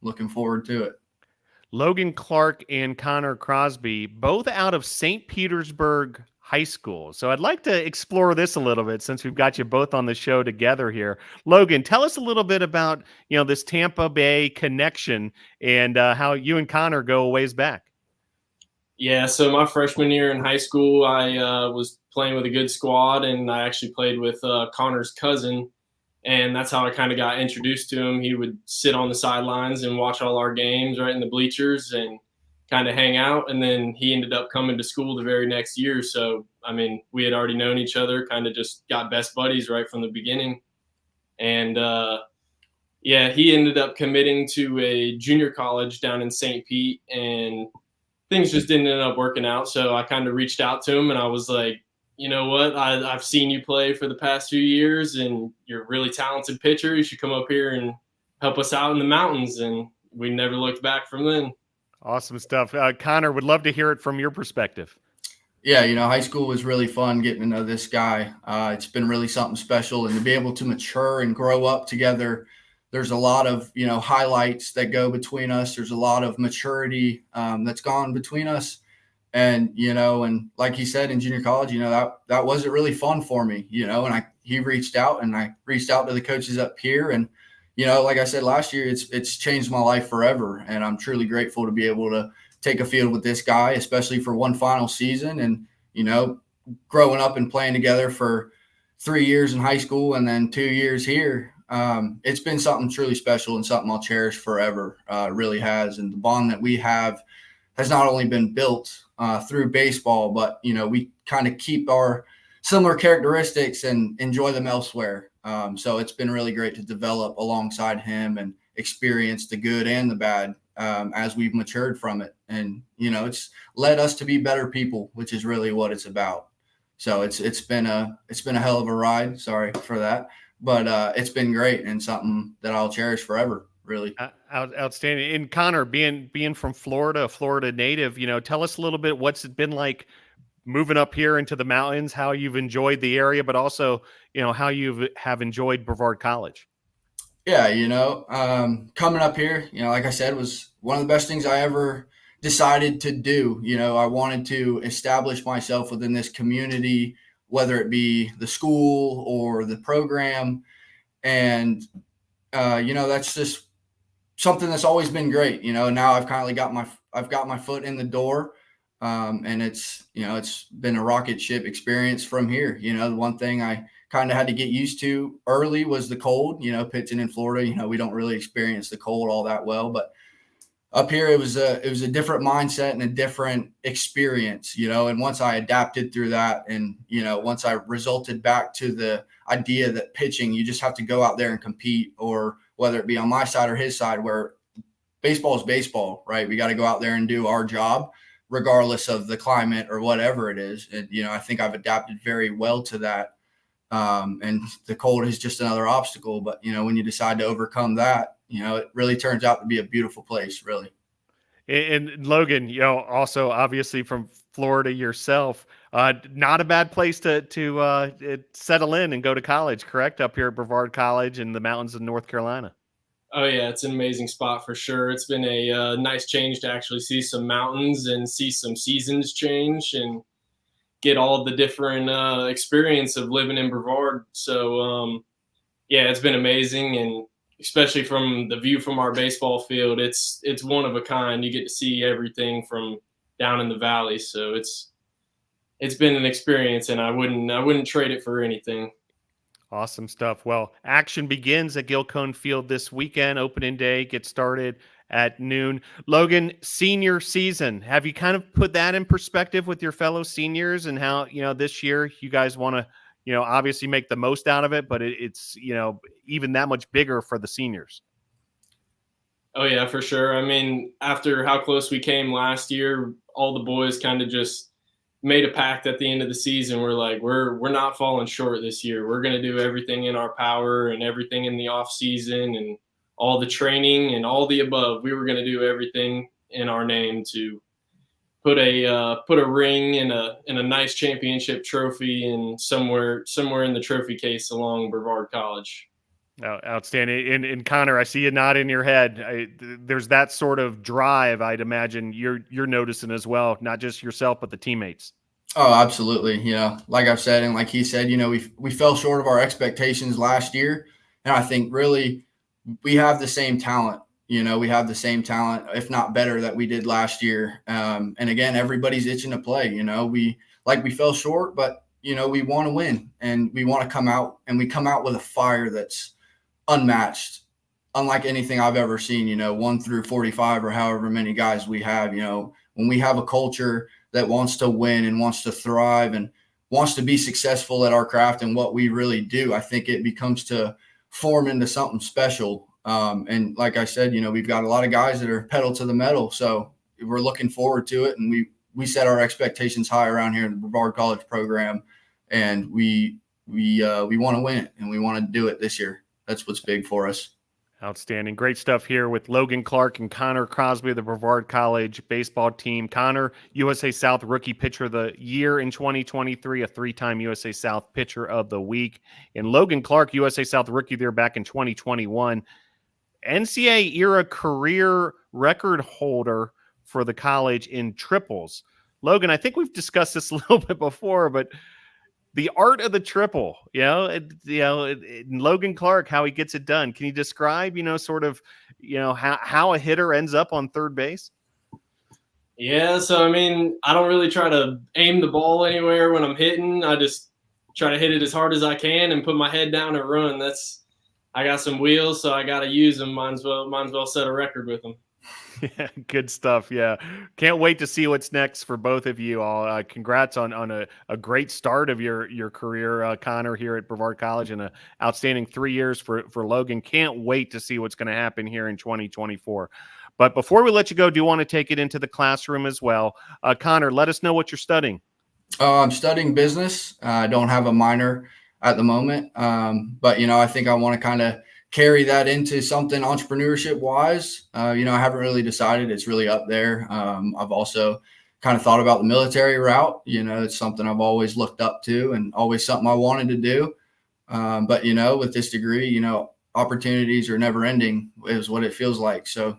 looking forward to it. Logan Clark and Connor Crosby, both out of St. Petersburg High School. So I'd like to explore this a little bit since we've got you both on the show together here. Logan, tell us a little bit about, this Tampa Bay connection and how you and Connor go a ways back. Yeah, so my freshman year in high school, I was playing with a good squad, and I actually played with Connor's cousin. And that's how I kind of got introduced to him. He would sit on the sidelines and watch all our games right in the bleachers and kind of hang out. And then he ended up coming to school the very next year. So, I mean, we had already known each other, kind of just got best buddies right from the beginning. And, yeah, he ended up committing to a junior college down in St. Pete, and things just didn't end up working out. So I kind of reached out to him and I was like, you know what, I've seen you play for the past few years and you're a really talented pitcher. You should come up here and help us out in the mountains. And we never looked back from then. Awesome stuff. Connor, would love to hear it from your perspective. Yeah, high school was really fun getting to know this guy. It's been really something special, and to be able to mature and grow up together. There's a lot of, highlights that go between us. There's a lot of maturity that's gone between us. And, and like he said in junior college, that wasn't really fun for me, and he reached out and I reached out to the coaches up here. And, like I said, last year, it's changed my life forever. And I'm truly grateful to be able to take a field with this guy, especially for one final season. And, growing up and playing together for 3 years in high school and then 2 years here, it's been something truly special and something I'll cherish forever. It really has. And the bond that we have has not only been built through baseball, but, we kind of keep our similar characteristics and enjoy them elsewhere. So it's been really great to develop alongside him and experience the good and the bad as we've matured from it. And, it's led us to be better people, which is really what it's about. So it's been a hell of a ride. Sorry for that. But it's been great and something that I'll cherish forever. Really outstanding. And Connor, being from Florida, a Florida native, tell us a little bit what's it been like moving up here into the mountains, how you've enjoyed the area, but also, how you have enjoyed Brevard College. Yeah, coming up here, like I said, was one of the best things I ever decided to do. I wanted to establish myself within this community, whether it be the school or the program. And, that's just something that's always been great. Now I've kind of got my foot in the door. And it's been a rocket ship experience from here. The one thing I kind of had to get used to early was the cold, pitching in Florida. We don't really experience the cold all that well, but up here it was a different mindset and a different experience, and once I adapted through that and, once I resulted back to the idea that pitching, you just have to go out there and compete, or whether it be on my side or his side, where baseball is baseball, right? We got to go out there and do our job regardless of the climate or whatever it is. And, I think I've adapted very well to that. And the cold is just another obstacle, but, when you decide to overcome that, it really turns out to be a beautiful place, really. And Logan, also obviously from Florida yourself, not a bad place to settle in and go to college, correct? Up here at Brevard College in the mountains of North Carolina. Oh yeah, it's an amazing spot for sure. It's been a nice change to actually see some mountains and see some seasons change and get all the different experience of living in Brevard. So yeah, it's been amazing, and especially from the view from our baseball field, it's one of a kind. You get to see everything from down in the valley, so it's been an experience, and I wouldn't trade it for anything. Awesome stuff. Well, action begins at Gilcone Field this weekend. Opening day gets started at noon. Logan, senior season. Have you kind of put that in perspective with your fellow seniors and how, this year you guys want to, obviously make the most out of it, but it's, even that much bigger for the seniors? Oh yeah, for sure. I mean, after how close we came last year, all the boys kind of just made a pact at the end of the season. We're like, we're not falling short this year. We're going to do everything in our power and everything in the off season and all the training and all the above. We were going to do everything in our name to put a ring and a nice championship trophy and somewhere in the trophy case along Brevard College. Oh, outstanding. And Connor, I see you nod in your head. There's that sort of drive, I'd imagine you're noticing as well, not just yourself, but the teammates. Oh, absolutely. Like I've said, and like he said, we fell short of our expectations last year. And I think really we have the same talent. We have the same talent, if not better, that we did last year. And again, everybody's itching to play. We fell short, but, we want to win and we want to come out, and we come out with a fire that's unmatched, unlike anything I've ever seen, 1 through 45 or however many guys we have. When we have a culture that wants to win and wants to thrive and wants to be successful at our craft and what we really do, I think it becomes to form into something special. And like I said, we've got a lot of guys that are pedal to the metal, so we're looking forward to it. And we set our expectations high around here in the Brevard College program, and we want to win it, and we want to do it this year. That's what's big for us. Outstanding. Great stuff here with Logan Clark and Connor Crosby of the Brevard College baseball team. Connor, USA South Rookie Pitcher of the Year in 2023, a 3-time USA South Pitcher of the Week. And Logan Clark, USA South Rookie of the Year back in 2021. NCAA era career record holder for the college in triples. Logan, I think we've discussed this a little bit before, but the art of the triple, Logan Clark, how he gets it done. Can you describe, how a hitter ends up on third base? Yeah. So, I mean, I don't really try to aim the ball anywhere when I'm hitting. I just try to hit it as hard as I can and put my head down and run. I got some wheels, so I got to use them. Might as well set a record with them. Yeah, good stuff. Yeah. Can't wait to see what's next for both of you all. Congrats on a great start of your career, Connor, here at Brevard College, and an outstanding 3 years for Logan. Can't wait to see what's going to happen here in 2024. But before we let you go, do you want to take it into the classroom as well? Connor, let us know what you're studying. I'm studying business. I don't have a minor at the moment. But, I think I want to kind of carry that into something entrepreneurship wise. I haven't really decided. It's really up there. I've also kind of thought about the military route. It's something I've always looked up to and always something I wanted to do. But, with this degree, opportunities are never ending is what it feels like. So,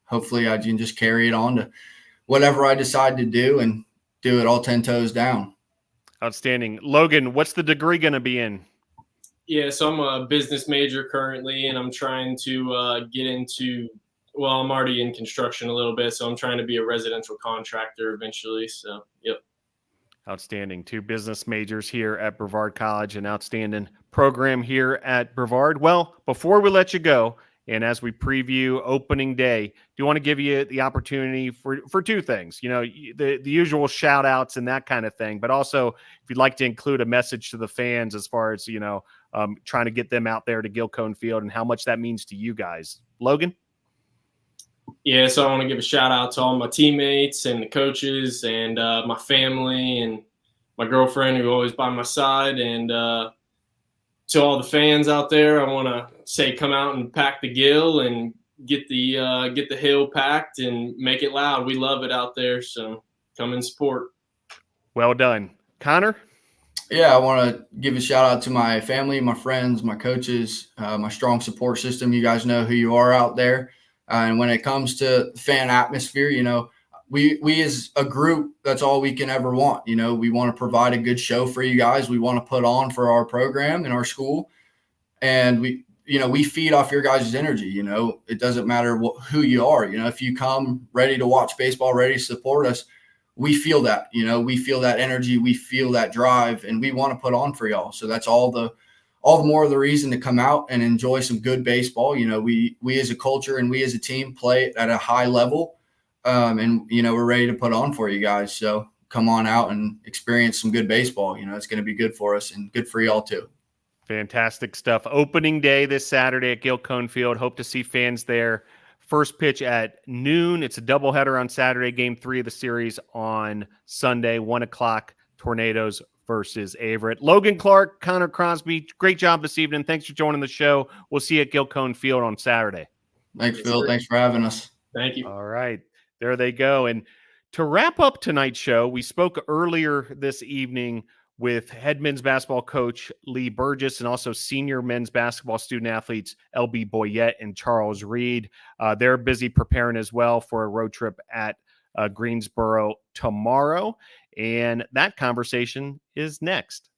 hopefully I can just carry it on to whatever I decide to do and do it all 10 toes down. Outstanding. Logan, what's the degree going to be in? Yeah, so I'm a business major currently, and I'm trying to get into – well, I'm already in construction a little bit, so I'm trying to be a residential contractor eventually. So, yep. Outstanding. 2 business majors here at Brevard College, an outstanding program here at Brevard. Well, before we let you go, and as we preview opening day, do you want to give you the opportunity for 2 things? The usual shout outs and that kind of thing, but also if you'd like to include a message to the fans as far as, trying to get them out there to Gilcone Field and how much that means to you guys. Logan? Yeah, so I want to give a shout out to all my teammates and the coaches and my family and my girlfriend who always by my side, and to all the fans out there, I want to say come out and pack the gill and get the hill packed and make it loud. We love it out there, so come and support. Well done. Connor? Yeah, I want to give a shout out to my family, my friends, my coaches, my strong support system. You guys know who you are out there. And when it comes to fan atmosphere, we as a group, that's all we can ever want. We want to provide a good show for you guys. We want to put on for our program in our school. And we feed off your guys' energy. It doesn't matter who you are. If you come ready to watch baseball, ready to support us, we feel that. We feel that energy, we feel that drive, and we want to put on for y'all. So that's all the more of the reason to come out and enjoy some good baseball. We as a culture and we as a team play at a high level, and we're ready to put on for you guys. So come on out and experience some good baseball. It's going to be good for us and good for y'all too. Fantastic stuff. Opening day this Saturday at Gilcone Field. Hope to see fans there. First pitch at noon. It's a doubleheader on Saturday. Game 3 of the series on Sunday, 1 o'clock. Tornadoes versus Averett. Logan Clark, Connor Crosby, great job this evening. Thanks for joining the show. We'll see you at Gilcone Field on Saturday. Thanks, Phil. Thanks for having us. Thank you. All right. There they go. And to wrap up tonight's show, we spoke earlier this evening with head men's basketball coach Lee Burgess and also senior men's basketball student athletes LB Boyette and Charles Reed. They're busy preparing as well for a road trip at Greensboro tomorrow. And that conversation is next.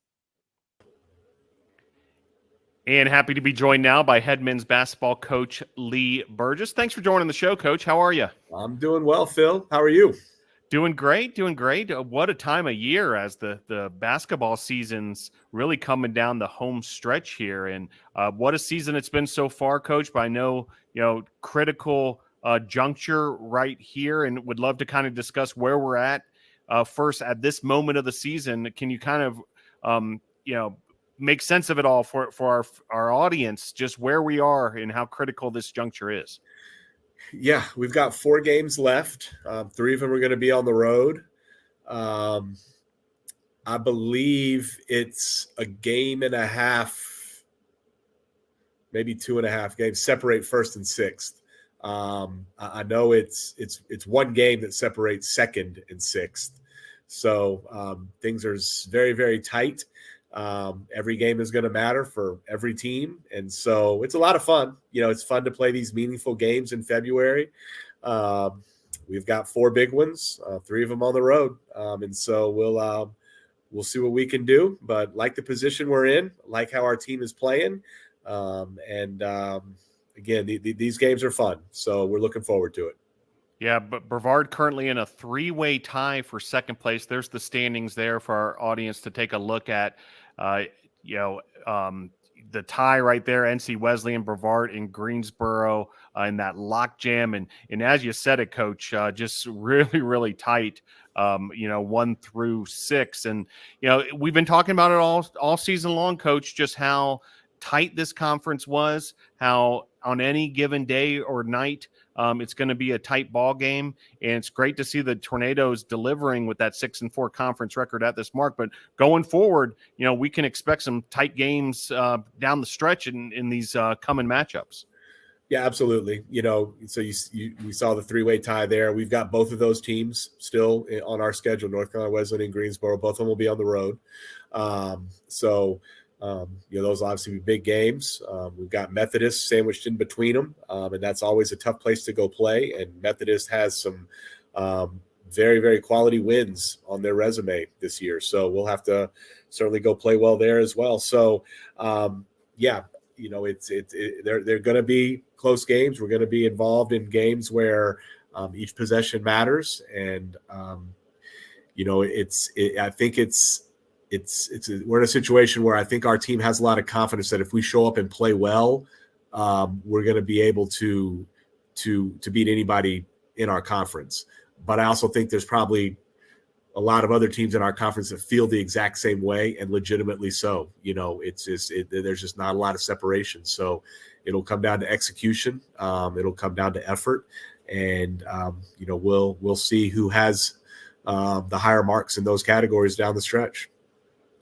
And happy to be joined now by head men's basketball coach Lee Burgess. Thanks for joining the show, Coach. How are you? I'm doing well, Phil. How are you? Doing great, doing great. What a time of year as the basketball season's really coming down the home stretch here. And what a season it's been so far, Coach. But I know, critical juncture right here, and would love to kind of discuss where we're at first at this moment of the season. Can you kind of, make sense of it all for our audience, just where we are and how critical this juncture is? Yeah, we've got 4 games left. 3 of them are going to be on the road. I believe it's a game and a half, maybe 2.5 games separate first and sixth. I know it's one game that separates second and sixth. So things are very, very tight. Every game is going to matter for every team. And so it's a lot of fun. It's fun to play these meaningful games in February. We've got 4 big ones, 3 of them on the road. And so we'll see what we can do, but like the position we're in, like how our team is playing. Again, these games are fun. So we're looking forward to it. Yeah, but Brevard currently in a 3-way tie for second place. There's the standings there for our audience to take a look at. The tie right there, NC Wesleyan, Brevard, and Greensboro in that lockjam. And as you said it, Coach, just really, really tight, 1 through 6. And, we've been talking about it all season long, Coach, just how tight this conference was, how on any given day or night, it's going to be a tight ball game, and it's great to see the Tornadoes delivering with that 6-4 conference record at this mark. But going forward, we can expect some tight games down the stretch in these coming matchups. Yeah, absolutely. So we saw the 3-way tie there. We've got both of those teams still on our schedule: North Carolina Wesleyan and Greensboro. Both of them will be on the road. Those will obviously be big games. We've got Methodist sandwiched in between them, and that's always a tough place to go play. And Methodist has some very, very quality wins on their resume this year. So we'll have to certainly go play well there as well. So, they're going to be close games. We're going to be involved in games where each possession matters. And, I think we're in a situation where I think our team has a lot of confidence that if we show up and play well, we're going to be able to beat anybody in our conference. But I also think there's probably a lot of other teams in our conference that feel the exact same way, and legitimately so. There's just not a lot of separation. So it'll come down to execution. It'll come down to effort, and we'll see who has the higher marks in those categories down the stretch.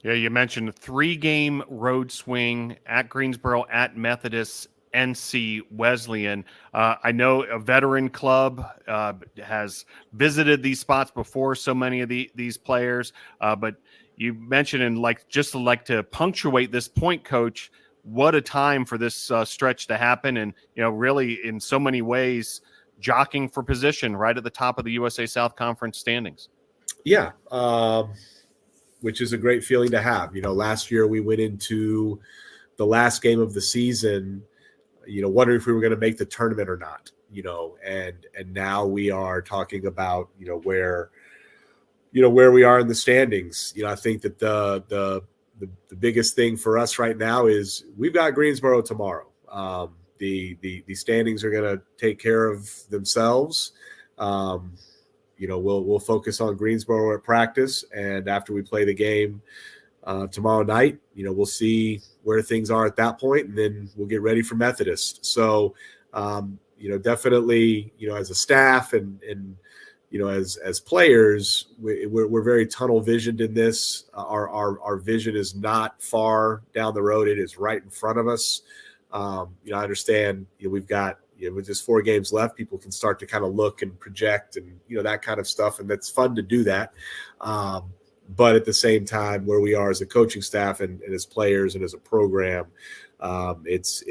Yeah, you mentioned a 3-game road swing at Greensboro, at Methodist, NC Wesleyan. I know a veteran club has visited these spots before, so many of these players, but you mentioned, and just to punctuate this point, Coach, what a time for this stretch to happen. And, really in so many ways, jockeying for position right at the top of the USA South Conference standings. Yeah. Which is a great feeling to have. Last year we went into the last game of the season, wondering if we were going to make the tournament or not, and now we are talking about, where we are in the standings. I think that the biggest thing for us right now is we've got Greensboro tomorrow. The standings are going to take care of themselves. We'll focus on Greensboro at practice, and after we play the game tomorrow night, we'll see where things are at that point, and then we'll get ready for Methodist. So, definitely, as a staff and as players, we're very tunnel visioned in this. Our vision is not far down the road; it is right in front of us. I understand. We've got. With just 4 games left, people can start to kind of look and project and, that kind of stuff. And that's fun to do that. But at the same time, where we are as a coaching staff and as players and as a program, it's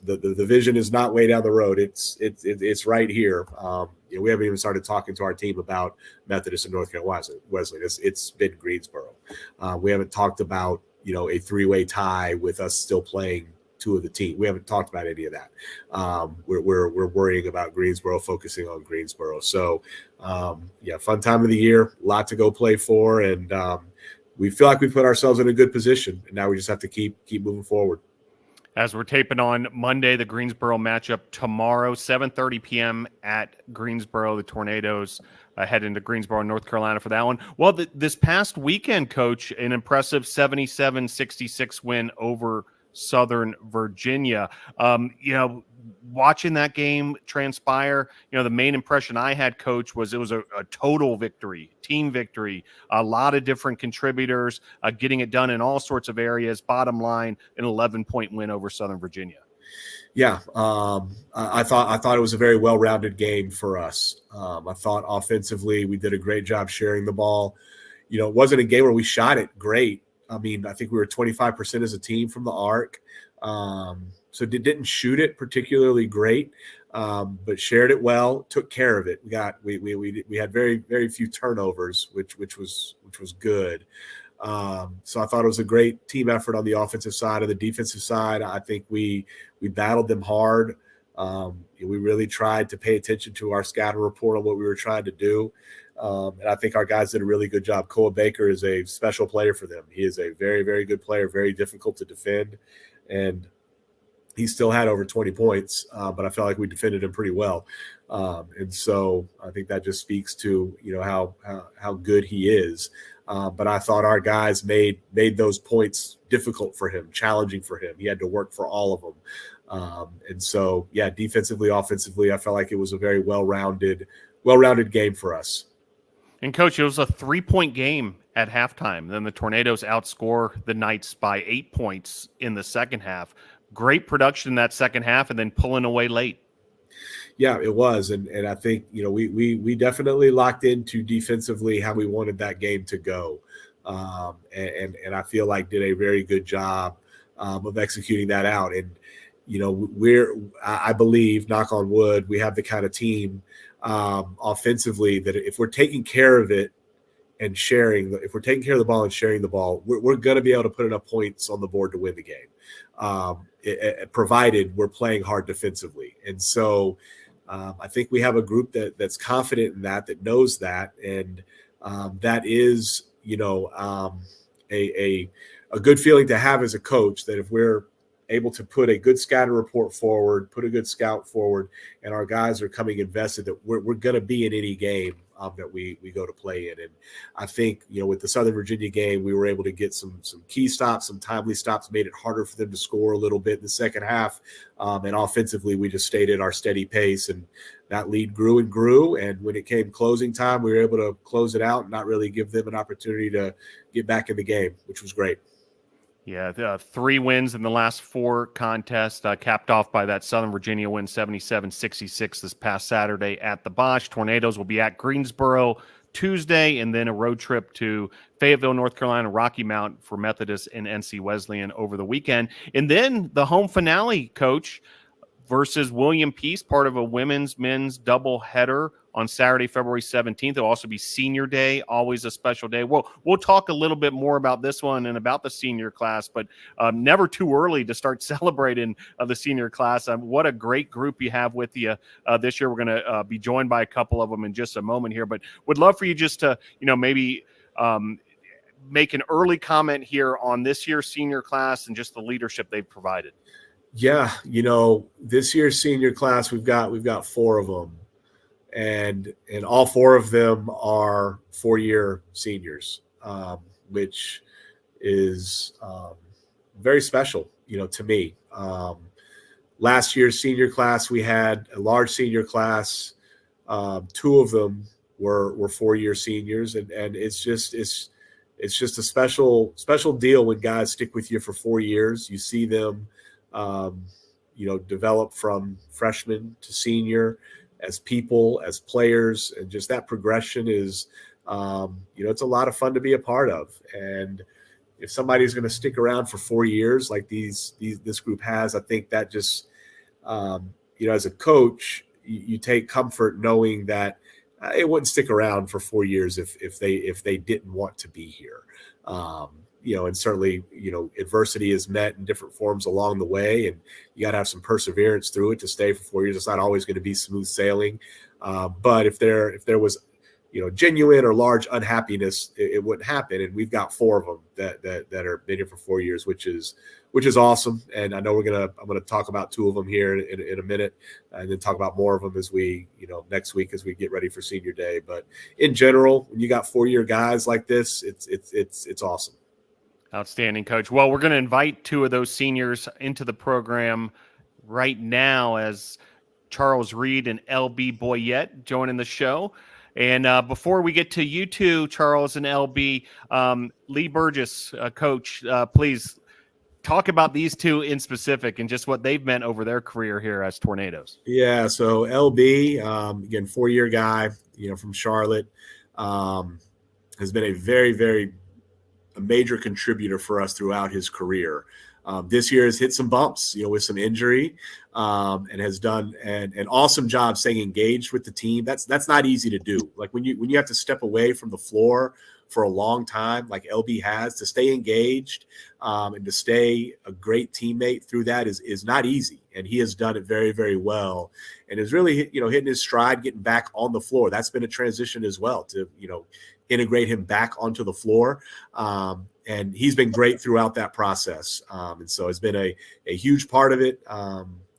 the vision is not way down the road. It's right here. We haven't even started talking to our team about Methodist and North Carolina Wesleyan. It's been Greensboro. We haven't talked about, a 3-way tie with us still playing 2 of the team. We haven't talked about any of that. We're worrying about Greensboro, focusing on Greensboro. So, fun time of the year, a lot to go play for, and we feel like we put ourselves in a good position. And now we just have to keep moving forward. As we're taping on Monday, the Greensboro matchup tomorrow, 7:30 p.m. at Greensboro. The Tornadoes head into Greensboro, North Carolina for that one. Well, this past weekend, Coach, an impressive 77-66 win over Southern Virginia. Watching that game transpire, the main impression I had, Coach, was it was a total victory, team victory, a lot of different contributors getting it done in all sorts of areas. Bottom line, an 11-point win over Southern Virginia. Yeah, I thought it was a very well-rounded game for us. I thought offensively we did a great job sharing the ball. It wasn't a game where we shot it great. I mean, I think we were 25% as a team from the arc. So didn't shoot it particularly great, but shared it well, took care of it. We had very, very few turnovers, which was good. So I thought it was a great team effort on the offensive side. On the defensive side, I think we battled them hard. We really tried to pay attention to our scouting report on what we were trying to do. And I think our guys did a really good job. Cole Baker is a special player for them. He is a very, very good player, very difficult to defend. And he still had over 20 points, but I felt like we defended him pretty well. And so I think that just speaks to, how good he is. But I thought our guys made those points difficult for him, challenging for him. He had to work for all of them. And so, defensively, offensively, I felt like it was a very well-rounded game for us. And, Coach, it was a 3-point game at halftime. Then the Tornadoes outscore the Knights by 8 points in the second half. Great production in that second half, and then pulling away late. Yeah, it was. And I think, we definitely locked into defensively how we wanted that game to go. And I feel like did a very good job of executing that out. And, I believe, knock on wood, we have the kind of team offensively that if we're taking care of it and if we're taking care of the ball and sharing the ball, we're going to be able to put enough points on the board to win the game, provided we're playing hard defensively. And so I think we have a group that's confident in that knows that. And that is, a good feeling to have as a coach, that if we're able to put a good scouting report forward, put a good scout forward, and our guys are coming invested that we're going to be in any game that we go to play in. And I think, with the Southern Virginia game, we were able to get some key stops, some timely stops, made it harder for them to score a little bit in the second half. And offensively, we just stayed at our steady pace, and that lead grew and grew. And when it came closing time, we were able to close it out and not really give them an opportunity to get back in the game, which was great. Yeah, 3 wins in the last 4 contests, capped off by that Southern Virginia win 77-66 this past Saturday at the Bosch. Tornadoes will be at Greensboro Tuesday, and then a road trip to Fayetteville, North Carolina, Rocky Mount for Methodist and NC Wesleyan over the weekend. And then the home finale, Coach, versus William Peace, part of a women's-men's double header on Saturday, February 17th. It'll also be Senior Day, always a special day. We'll talk a little bit more about this one and about the senior class, but never too early to start celebrating the senior class. What a great group you have with you this year. We're going to be joined by a couple of them in just a moment here, but would love for you just to, maybe make an early comment here on this year's senior class and just the leadership they've provided. Yeah, this year's senior class, we've got 4 of them. And all 4 of them are 4-year seniors, which is very special, to me. Last year's senior class, we had a large senior class. 2 of them were 4-year seniors, and it's just a special deal when guys stick with you for 4 years. You see them, develop from freshman to senior, as people, as players, and just that progression is, it's a lot of fun to be a part of. And if somebody's going to stick around for 4 years like this group has, I think that just, as a coach, you take comfort knowing that it wouldn't stick around for 4 years if they didn't want to be here. And certainly, adversity is met in different forms along the way, and you got to have some perseverance through it to stay for 4 years. It's not always going to be smooth sailing. But if there was, genuine or large unhappiness, it wouldn't happen. And we've got 4 of them that are been here for 4 years, which is awesome. And I know I'm going to talk about 2 of them here in a minute, and then talk about more of them as we, next week as we get ready for Senior Day. But in general, when you got 4-year guys like this, it's awesome. Outstanding, Coach. Well, we're going to invite 2 of those seniors into the program right now as Charles Reed and LB Boyette joining the show. And before we get to you 2, Charles and LB, Lee Burgess, Coach, please talk about these 2 in specific and just what they've meant over their career here as Tornadoes. Yeah, so LB, again, 4-year guy, from Charlotte, has been a very, very a major contributor for us throughout his career. This year has hit some bumps, with some injury, and has done an awesome job staying engaged with the team. That's not easy to do. Like when you have to step away from the floor for a long time, like LB has, to stay engaged and to stay a great teammate through that is not easy. And he has done it very, very well, and is really hitting his stride, getting back on the floor. That's been a transition as well to integrate him back onto the floor. And he's been great throughout that process. And so it's been a huge part of it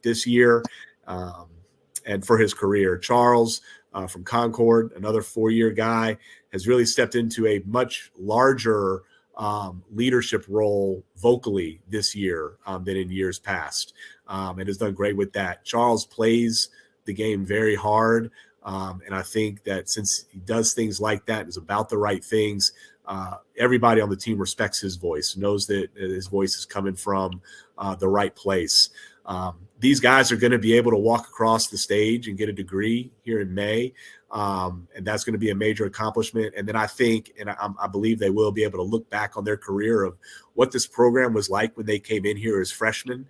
this year and for his career. Charles from Concord, another 4-year guy, has really stepped into a much larger leadership role vocally this year than in years past, and has done great with that. Charles plays the game very hard. And I think that since he does things like that, is about the right things, everybody on the team respects his voice, knows that his voice is coming from the right place. These guys are going to be able to walk across the stage and get a degree here in May. And that's going to be a major accomplishment. And then I think, and I believe they will be able to look back on their career of what this program was like when they came in here as freshmen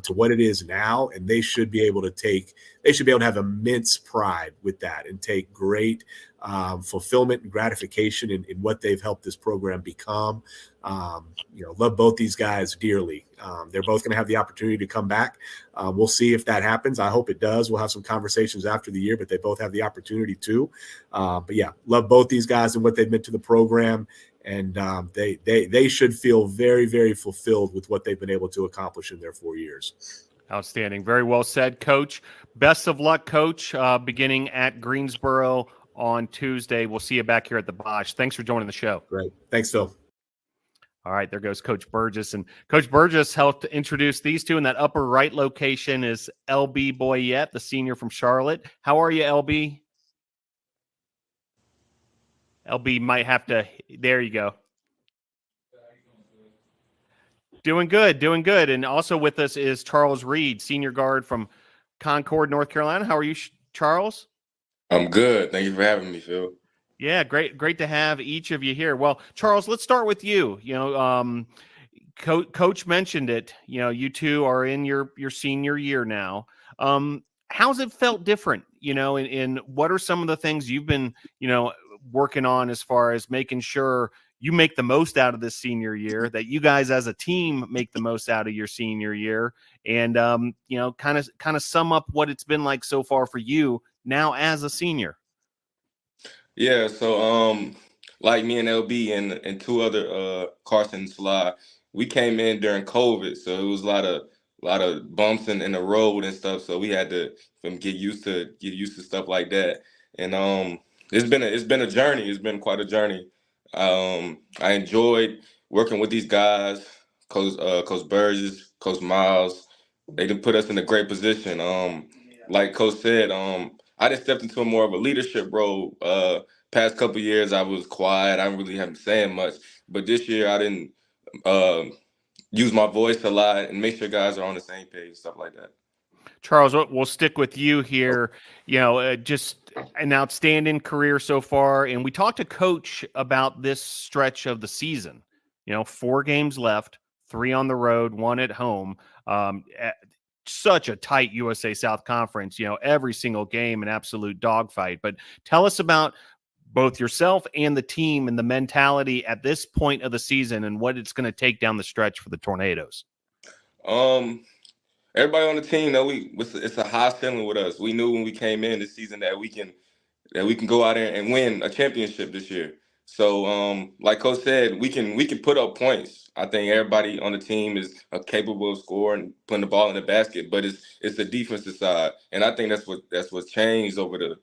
to what it is now. And they should be able to have immense pride with that and take great fulfillment and gratification in what they've helped this program become. Love both these guys dearly. They're both going to have the opportunity to come back. We'll see if that happens. I hope it does. We'll have some conversations after the year, but they both have the opportunity to. But yeah, love both these guys and what they've meant to the program. and they should feel very, very fulfilled with what they've been able to accomplish in their 4 years. Outstanding. Very well said, Coach. Best of luck, Coach, beginning at Greensboro on Tuesday. We'll see you back here at the Bosch. Thanks for joining the show. Great. Thanks, Phil. All right, there goes Coach Burgess. And Coach Burgess helped introduce these two. In that upper right location is LB Boyette, the senior from Charlotte. How are you, LB? LB might have to – there you go. Doing good, doing good. And also with us is Charles Reed, senior guard from Concord, North Carolina. How are you, Charles? I'm good. Thank you for having me, Phil. Yeah, great to have each of you here. Well, Charles, let's start with you. Coach mentioned it. You two are in your senior year now. How's it felt different? And what are some of the things you've been, working on as far as making sure you make the most out of this senior year, that you guys as a team make the most out of your senior year, and kind of sum up what it's been like so far for you now as a senior. Yeah, so like me and LB and two other Carson and Sly, we came in during COVID, so it was a lot of bumps in the road and stuff. So we had to get used to stuff like that. And it's been a journey. It's been quite a journey. I enjoyed working with these guys, Coach Burgess, Coach Miles. They did put us in a great position. Like Coach said, I just stepped into more of a leadership role. Past couple of years, I was quiet. I really haven't saying much. But this year, I didn't use my voice a lot and make sure guys are on the same page, stuff like that. Charles, we'll stick with you here. Just an outstanding career so far. And we talked to Coach about this stretch of the season. 4 games left, 3 on the road, 1 at home. Such a tight USA South Conference, every single game an absolute dogfight. But tell us about both yourself and the team and the mentality at this point of the season and what it's going to take down the stretch for the Tornadoes. Everybody on the team, it's a high ceiling with us. We knew when we came in this season that we can go out there and win a championship this year. So, like Coach said, we can put up points. I think everybody on the team is capable of scoring, putting the ball in the basket, but it's the defensive side, and I think that's what's changed over the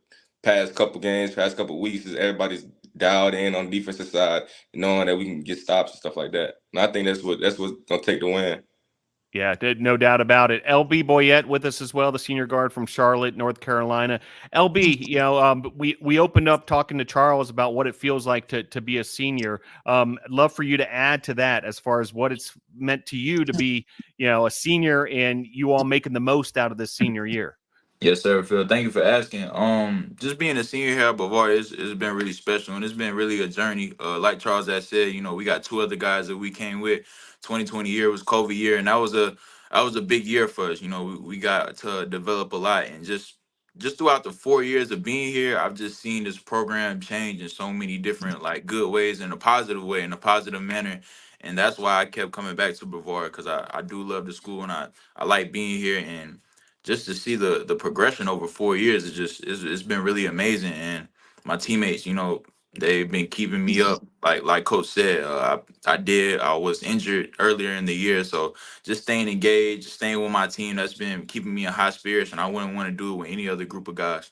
past couple games, past couple weeks. Is everybody's dialed in on the defensive side, knowing that we can get stops and stuff like that. And I think that's what's gonna take the win. Yeah, no doubt about it. LB Boyette with us as well, the senior guard from Charlotte, North Carolina. LB, we opened up talking to Charles about what it feels like to be a senior. I'd love for you to add to that as far as what it's meant to you to be, a senior and you all making the most out of this senior year. Yes, sir, Phil. Thank you for asking. Just being a senior here at Brevard, it's been really special, and it's been really a journey. Like Charles had said, we got 2 other guys that we came with. 2020 year was COVID year, and that was a big year for us. We got to develop a lot, and just throughout the 4 years of being here, I've just seen this program change in so many different good ways, in a positive way, in a positive manner. And that's why I kept coming back to Brevard, because I do love the school, and I like being here. And just to see the progression over 4 years, it's been really amazing. And my teammates, they've been keeping me up. Like Coach said, I was injured earlier in the year, so just staying engaged, staying with my team, that's been keeping me in high spirits, and I wouldn't want to do it with any other group of guys.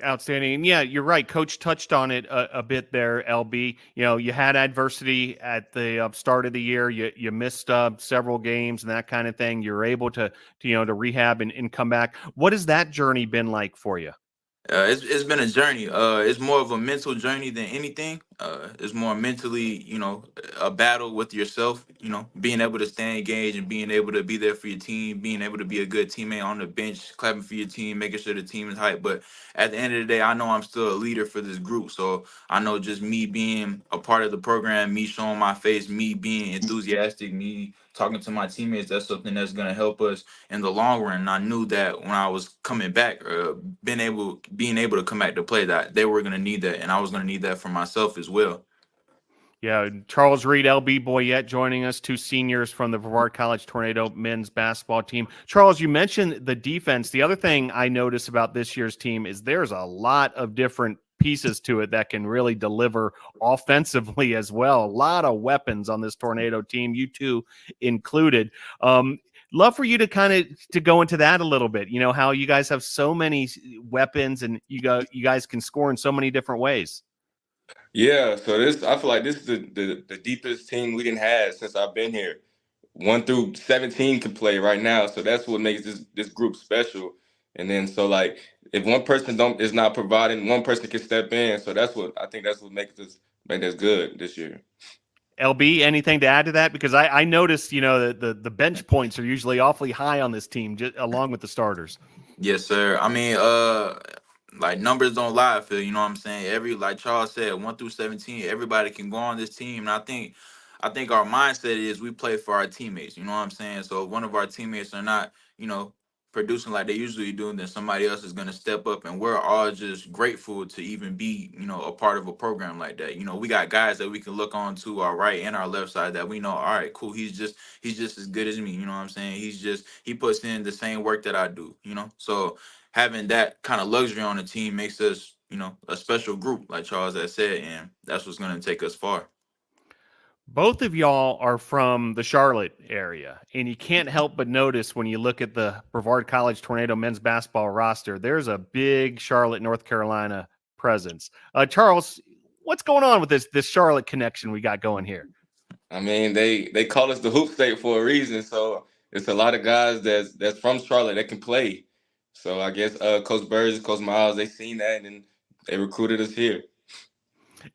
Outstanding. And yeah, you're right. Coach touched on it a bit there, LB. You had adversity at the start of the year. You missed several games and that kind of thing. You're able to rehab and come back. What has that journey been like for you? It's been a journey. It's more of a mental journey than anything. It's more mentally, a battle with yourself, being able to stay engaged and being able to be there for your team, being able to be a good teammate on the bench, clapping for your team, making sure the team is hyped. But at the end of the day, I know I'm still a leader for this group. So I know just me being a part of the program, me showing my face, me being enthusiastic, me talking to my teammates, that's something that's going to help us in the long run. And I knew that when I was coming back, being able to come back to play, that they were going to need that, and I was going to need that for myself as well. Yeah, Charles Reed, LB Boyette joining us, 2 seniors from the Brevard College Tornado men's basketball team. Charles, you mentioned the defense. The other thing I noticed about this year's team is there's a lot of different pieces to it that can really deliver offensively as well. A lot of weapons on this Tornado team, you two included. Love for you to kind of to go into that a little bit. You know, how you guys have so many weapons and you guys can score in so many different ways. Yeah, so I feel like this is the deepest team we didn't have since I've been here. 1 through 17 can play right now, so that's what makes this group special. And then so like if one person is not providing, one person can step in. So that's what I think makes us good this year. LB, anything to add to that? Because I noticed, you know, the bench points are usually awfully high on this team, just along with the starters. Yes, sir. I mean, like numbers don't lie, Phil. You know what I'm saying? Like Charles said, 1 through 17, everybody can go on this team. And I think our mindset is we play for our teammates. You know what I'm saying? So if one of our teammates are not, you know, producing like they usually do, then somebody else is going to step up. And we're all just grateful to even be, you know, a part of a program like that. You know, we got guys that we can look on to our right and our left side that we know, all right, cool. He's just as good as me. You know what I'm saying? He puts in the same work that I do, you know? So having that kind of luxury on the team makes us, you know, a special group, like Charles has said, and that's what's going to take us far. Both of y'all are from the Charlotte area, and you can't help but notice when you look at the Brevard College Tornado men's basketball roster, there's a big Charlotte, North Carolina presence. Charles, what's going on with this Charlotte connection we got going here? I mean, they call us the hoop state for a reason. So it's a lot of guys that's from Charlotte that can play. So I guess Coach Burgess, Coach Miles, they seen that and they recruited us here.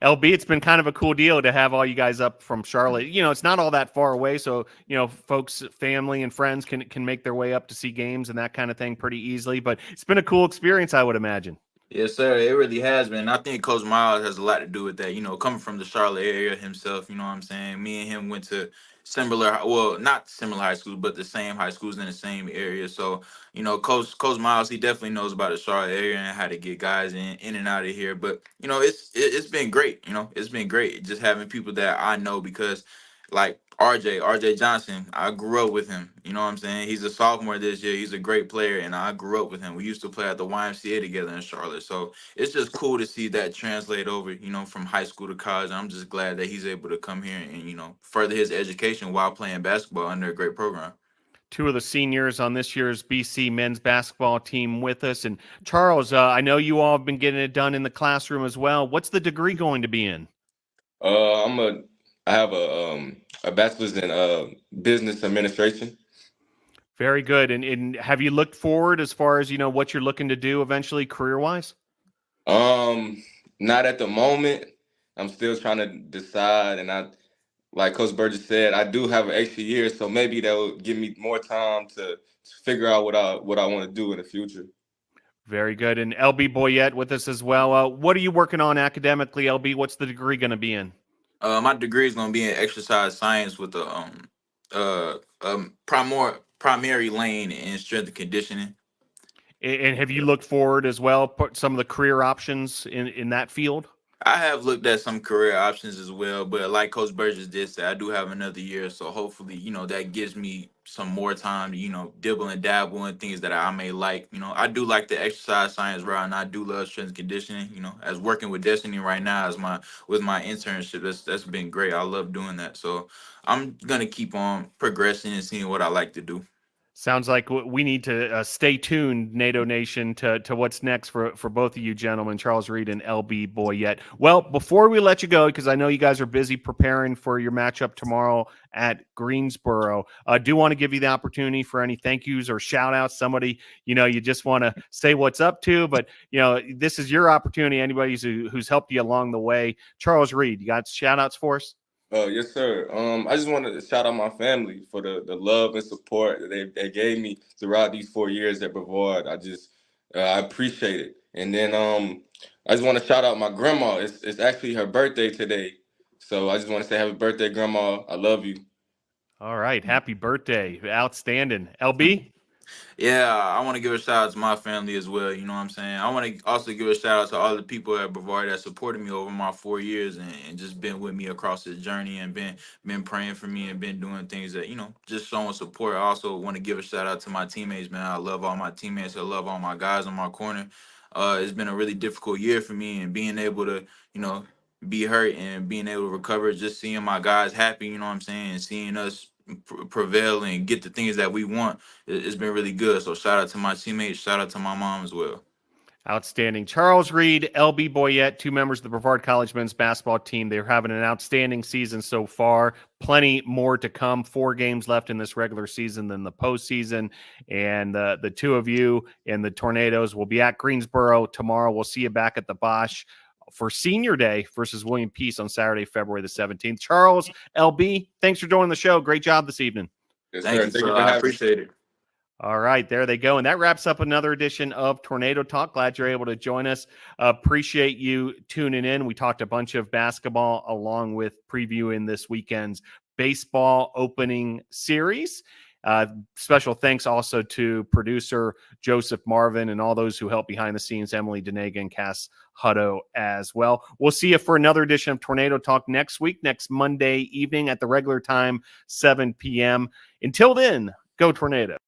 LB, it's been kind of a cool deal to have all you guys up from Charlotte. You know, it's not all that far away, so you know, folks, family, and friends can make their way up to see games and that kind of thing pretty easily. But it's been a cool experience, I would imagine. Yes, sir. It really has been. I think Coach Miles has a lot to do with that. You know, coming from the Charlotte area himself, you know what I'm saying? Me and him went to not similar high schools, but the same high schools in the same area. So, you know, Coach Miles, he definitely knows about the Charlotte area and how to get guys in and out of here. But, you know, it's been great. You know, it's been great just having people that I know because, like, RJ Johnson, I grew up with him. You know what I'm saying? He's a sophomore this year. He's a great player, and I grew up with him. We used to play at the YMCA together in Charlotte. So it's just cool to see that translate over, you know, from high school to college. I'm just glad that he's able to come here and, you know, further his education while playing basketball under a great program. Two of the seniors on this year's BC men's basketball team with us. And Charles, I know you all have been getting it done in the classroom as well. What's the degree going to be in? I have a bachelor's in business administration. Very good. And have you looked forward as far as, you know, what you're looking to do eventually career-wise? Not at the moment. I'm still trying to decide. And like Coach Burgess said, I do have an extra year, so maybe that will give me more time to figure out what I want to do in the future. Very good. And LB Boyette with us as well. What are you working on academically, LB? What's the degree going to be in? My degree is going to be in exercise science with a primary lane in strength and conditioning. And have you looked forward as well, put some of the career options in that field? I have looked at some career options as well, but like Coach Burgess did say, I do have another year. So hopefully, you know, that gives me some more time to, you know, dibble and dabble in things that I may like. You know, I do like the exercise science route, and I do love strength and conditioning. You know, as working with Destiny right now with my internship, that's been great. I love doing that. So I'm gonna keep on progressing and seeing what I like to do. Sounds like we need to stay tuned, NATO Nation, to what's next for both of you gentlemen, Charles Reed and LB Boyette. Well, before we let you go, because I know you guys are busy preparing for your matchup tomorrow at Greensboro, I do want to give you the opportunity for any thank yous or shout outs. Somebody, you know, you just want to say what's up to, but, you know, this is your opportunity. Anybody who's helped you along the way. Charles Reed, you got shout outs for us? Yes, sir. I just wanted to shout out my family for the love and support that they gave me throughout these 4 years at Brevard. I appreciate it. And then I just want to shout out my grandma. It's actually her birthday today. So I just want to say happy birthday, Grandma. I love you. All right. Happy birthday. Outstanding. LB? Yeah, I want to give a shout out to my family as well. You know what I'm saying? I want to also give a shout out to all the people at Brevard that supported me over my 4 years and just been with me across this journey and been praying for me and been doing things that, you know, just showing support. I also want to give a shout out to my teammates, man. I love all my teammates. I love all my guys on my corner. It's been a really difficult year for me, and being able to, be hurt and being able to recover, just seeing my guys happy, you know what I'm saying, and seeing us prevail and get the things that we want, it's been really good. So shout out to my teammates, shout out to my mom as well. Outstanding. Charles Reed, LB Boyette, two members of the Brevard College men's basketball team. They're having an outstanding season so far. Plenty more to come. 4 games left in this regular season than the postseason. And the two of you and the Tornadoes will be at Greensboro tomorrow. We'll see you back at the Bosch for Senior Day versus William Peace on Saturday, February the 17th. Charles, LB, thanks for joining the show. Great job this evening. Yes, Thank sir. you, Thank you sir. for I having me. appreciate it. All right, there they go. And that wraps up another edition of Tornado Talk. Glad you're able to join us. Appreciate you tuning in. We talked a bunch of basketball along with previewing this weekend's baseball opening series. Special thanks also to producer Joseph Marvin and all those who help behind the scenes, Emily Denega and Cass Hutto as well. We'll see you for another edition of Tornado Talk next week, next Monday evening at the regular time, 7 p.m. Until then, go Tornado.